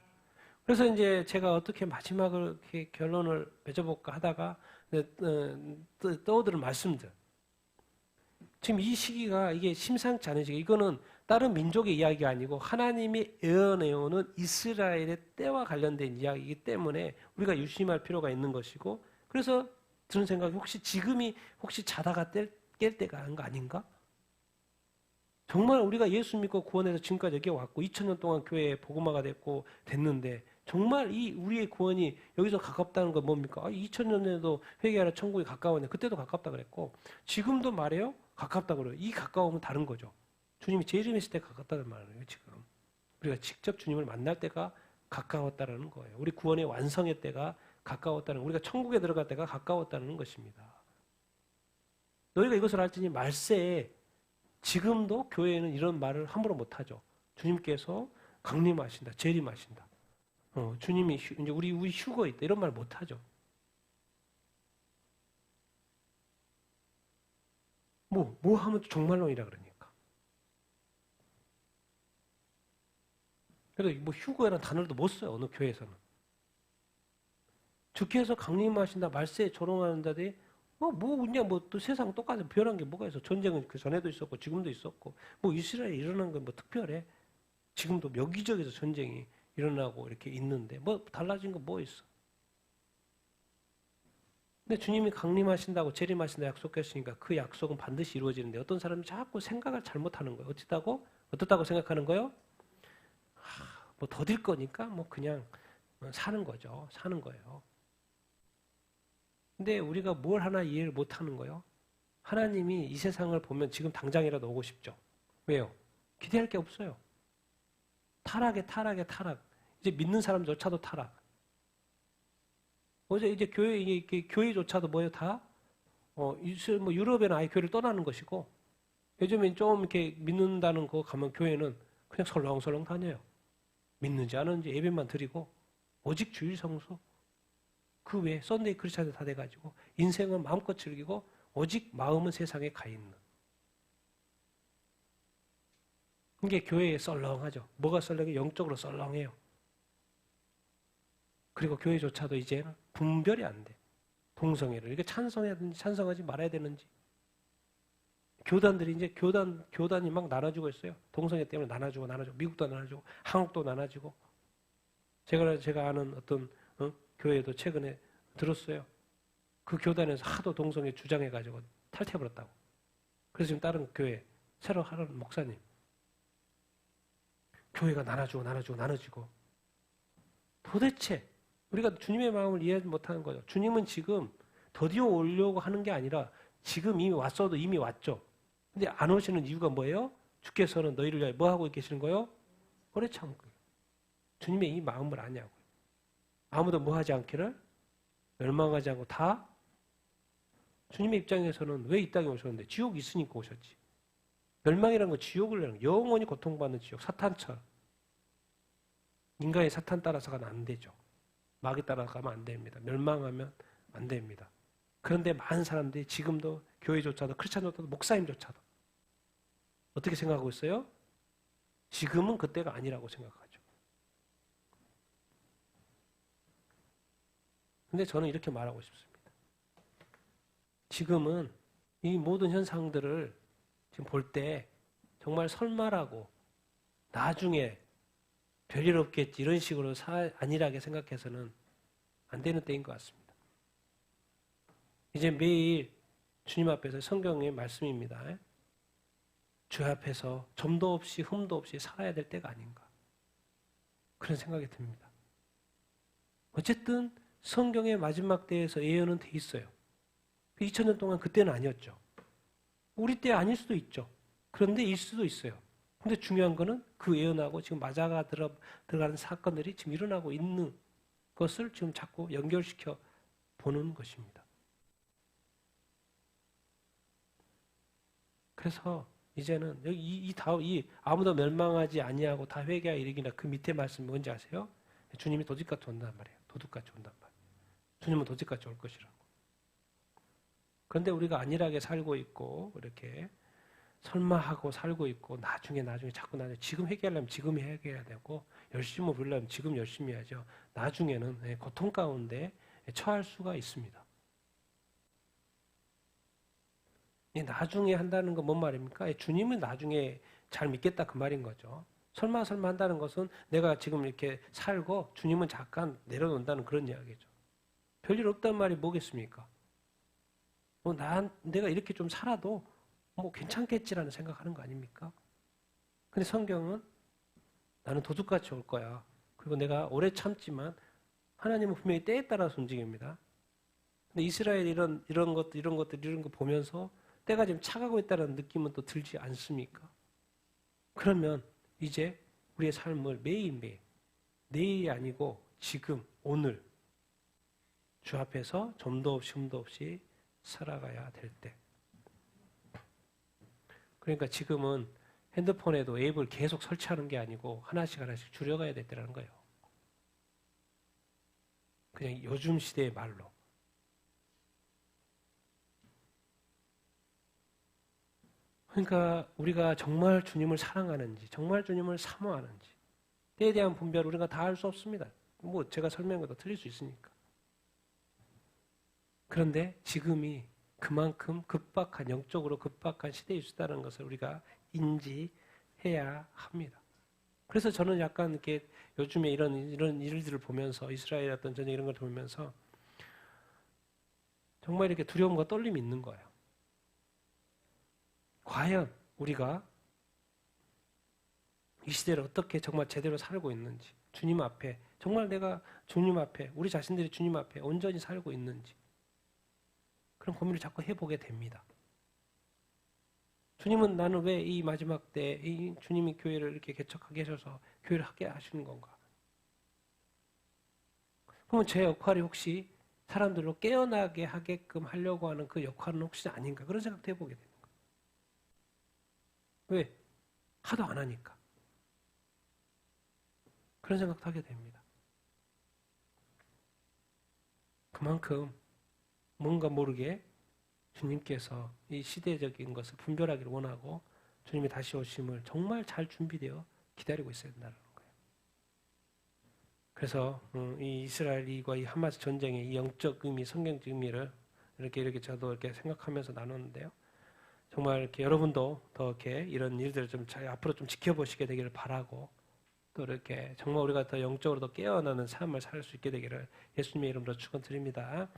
그래서 이제 제가 어떻게 마지막을 이렇게 결론을 맺어볼까 하다가 떠오르는 말씀들. 지금 이 시기가 이게 심상치 않은 시기. 이거는 다른 민족의 이야기가 아니고 하나님이 예언해오는 이스라엘의 때와 관련된 이야기이기 때문에 우리가 유심할 필요가 있는 것이고 그래서 드는 생각이 지금이 자다가 깰 때가 한 거 아닌가? 정말 우리가 예수 믿고 구원해서 지금까지 여기 왔고 2000년 동안 교회에 복음화가 됐는데 정말 우리의 구원이 여기서 가깝다는 건 뭡니까? 2000년에도 회개하라 천국이 가까웠네. 그때도 가깝다 그랬고 지금도 말해요. 가깝다 그래요. 이 가까움은 다른 거죠. 주님이 재림했을 때 가깝다는 말이에요. 지금 우리가 직접 주님을 만날 때가 가까웠다라는 거예요. 우리 구원의 완성의 때가 가까웠다는 우리가 천국에 들어갈 때가 가까웠다는 것입니다. 너희가 이것을 알지니 말세에 지금도 교회에는 이런 말을 함부로 못하죠. 주님께서 강림하신다, 재림하신다. 주님이 이제 우리 휴거 있다 이런 말 못하죠. 뭐 하면 정말론이라 그러니까. 그래도 뭐 휴거라는 단어도 못 써요. 어느 교회에서는. 주께서 강림하신다, 말세에 조롱하는다더니 그냥 또 세상 똑같은 변한 게 뭐가 있어? 전쟁은 그 전에도 있었고 지금도 있었고 뭐 이스라엘에 일어난 건 뭐 특별해? 지금도 여기저기서 전쟁이 일어나고 이렇게 있는데 뭐 달라진 거 뭐 있어? 근데 주님이 강림하신다고 재림하신다 약속했으니까 그 약속은 반드시 이루어지는데 어떤 사람이 자꾸 생각을 잘못하는 거예요. 어떻다고 생각하는 거예요? 뭐 더딜 거니까 뭐 그냥 사는 거죠. 사는 거예요. 근데 우리가 뭘 하나 이해를 못 하는 거예요. 하나님이 이 세상을 보면 지금 당장이라도 오고 싶죠. 왜요? 기대할 게 없어요. 타락에 타락. 이제 믿는 사람조차도 타락. 어제 이제 교회조차도 뭐예요? 다? 뭐 유럽에는 아예 교회를 떠나는 것이고, 요즘엔 좀 이렇게 믿는다는 거 가면 교회는 그냥 설렁설렁 다녀요. 믿는지 안 하는지 예배만 드리고, 오직 주일 성수. 그 외에 썬데이 크리스찬들 다 돼가지고, 인생은 마음껏 즐기고, 오직 마음은 세상에 가 있는. 이게 교회에 썰렁하죠. 뭐가 썰렁해? 영적으로 썰렁해요. 그리고 교회조차도 이제는 분별이 안 돼. 동성애를. 이게 찬성해야 되는지 찬성하지 말아야 되는지. 교단들이 이제 교단이 막 나눠지고 있어요. 동성애 때문에 나눠지고. 미국도 나눠지고, 한국도 나눠지고. 제가 아는 어떤 교회도 최근에 들었어요. 그 교단에서 하도 동성애 주장해가지고 탈퇴해버렸다고. 그래서 지금 다른 교회 새로 하는 목사님. 교회가 나눠지고. 도대체 우리가 주님의 마음을 이해하지 못하는 거죠. 주님은 지금 더디어 오려고 하는 게 아니라 지금 이미 왔어도 이미 왔죠. 근데 안 오시는 이유가 뭐예요? 주께서는 너희를 위하여 뭐 하고 계시는 거예요? 오래 참고. 주님의 이 마음을 아냐고요. 아무도 뭐 하지 않기를 멸망하지 않고 다 주님의 입장에서는 왜 이 땅에 오셨는데 지옥이 있으니까 오셨지. 멸망이라는 건 지옥을 영원히 고통받는 지옥, 사탄처럼. 인간의 사탄 따라서 가면 안 되죠. 마귀 따라가면 안 됩니다. 멸망하면 안 됩니다. 그런데 많은 사람들이 지금도 교회조차도 크리스찬조차도 목사님조차도 어떻게 생각하고 있어요? 지금은 그때가 아니라고 생각하죠. 근데 저는 이렇게 말하고 싶습니다. 지금은 이 모든 현상들을 지금 볼 때 정말 설마라고 나중에 별일 없겠지 이런 식으로 안일하게 생각해서는 안 되는 때인 것 같습니다. 이제 매일 주님 앞에서 성경의 말씀입니다. 주 앞에서 점도 없이 흠도 없이 살아야 될 때가 아닌가 그런 생각이 듭니다. 어쨌든 성경의 마지막 때에서 예언은 돼 있어요. 2000년 동안 그때는 아니었죠. 우리 때 아닐 수도 있죠. 그런데 일 수도 있어요. 근데 중요한 거는 그 예언하고 지금 맞아가 들어가는 사건들이 지금 일어나고 있는 것을 지금 자꾸 연결시켜 보는 것입니다. 그래서 이제는 이 아무도 멸망하지 아니하고 다 회개하여 이르기나 그 밑에 말씀이 뭔지 아세요? 주님이 도둑같이 온단 말이에요. 도둑같이 온단 말이에요. 주님은 도둑같이 올 것이라고. 그런데 우리가 안일하게 살고 있고 이렇게 설마 하고 살고 있고 나중에 지금 회개하려면 지금 회개해야 되고 열심히 부르려면 지금 열심히 해야죠. 나중에는 고통 가운데 처할 수가 있습니다. 나중에 한다는 건 뭔 말입니까? 주님은 나중에 잘 믿겠다 그 말인 거죠. 설마 한다는 것은 내가 지금 이렇게 살고 주님은 잠깐 내려놓는다는 그런 이야기죠. 별일 없단 말이 뭐겠습니까? 내가 이렇게 좀 살아도 괜찮겠지라는 생각하는 거 아닙니까? 근데 성경은 나는 도둑같이 올 거야. 그리고 내가 오래 참지만 하나님은 분명히 때에 따라서 움직입니다. 근데 이스라엘이 이런 거 보면서 때가 지금 차가고 있다는 느낌은 또 들지 않습니까? 그러면 이제 우리의 삶을 매일매일, 내일이 아니고 지금, 오늘 주 앞에서 점도 없이 흠도 없이 살아가야 될 때. 그러니까 지금은 핸드폰에도 앱을 계속 설치하는 게 아니고 하나씩 줄여가야 될 때라는 거예요. 그냥 요즘 시대의 말로. 그러니까 우리가 정말 주님을 사랑하는지, 정말 주님을 사모하는지, 때에 대한 분별을 우리가 다 할 수 없습니다. 뭐 제가 설명한 것도 틀릴 수 있으니까. 그런데 지금이 그만큼 급박한, 영적으로 급박한 시대에 있다는 것을 우리가 인지해야 합니다. 그래서 저는 약간 이렇게 요즘에 이런 일들을 보면서 이스라엘 어떤 전쟁 이런 걸 보면서 정말 이렇게 두려움과 떨림이 있는 거예요. 과연 우리가 이 시대를 어떻게 정말 제대로 살고 있는지, 주님 앞에, 정말 내가 주님 앞에, 우리 자신들이 주님 앞에 온전히 살고 있는지, 그런 고민을 자꾸 해보게 됩니다. 주님은 나는 왜 이 마지막 때 이 주님이 교회를 이렇게 개척하게 하셔서 교회를 하게 하시는 건가? 그러면 제 역할이 혹시 사람들로 깨어나게 하게끔 하려고 하는 그 역할은 혹시 아닌가? 그런 생각도 해보게 되는 거예요. 왜? 하도 안 하니까. 그런 생각도 하게 됩니다. 그만큼 뭔가 모르게 주님께서 이 시대적인 것을 분별하기를 원하고 주님이 다시 오심을 정말 잘 준비되어 기다리고 있어야 된다는 거예요. 그래서 이 이스라엘과 이 하마스 전쟁의 이 영적 의미, 성경적 의미를 이렇게 저도 이렇게 생각하면서 나눴는데요. 정말 이렇게 여러분도 더 이렇게 이런 일들을 좀 앞으로 좀 지켜보시게 되기를 바라고 또 이렇게 정말 우리가 더 영적으로 더 깨어나는 삶을 살 수 있게 되기를 예수님의 이름으로 축원드립니다.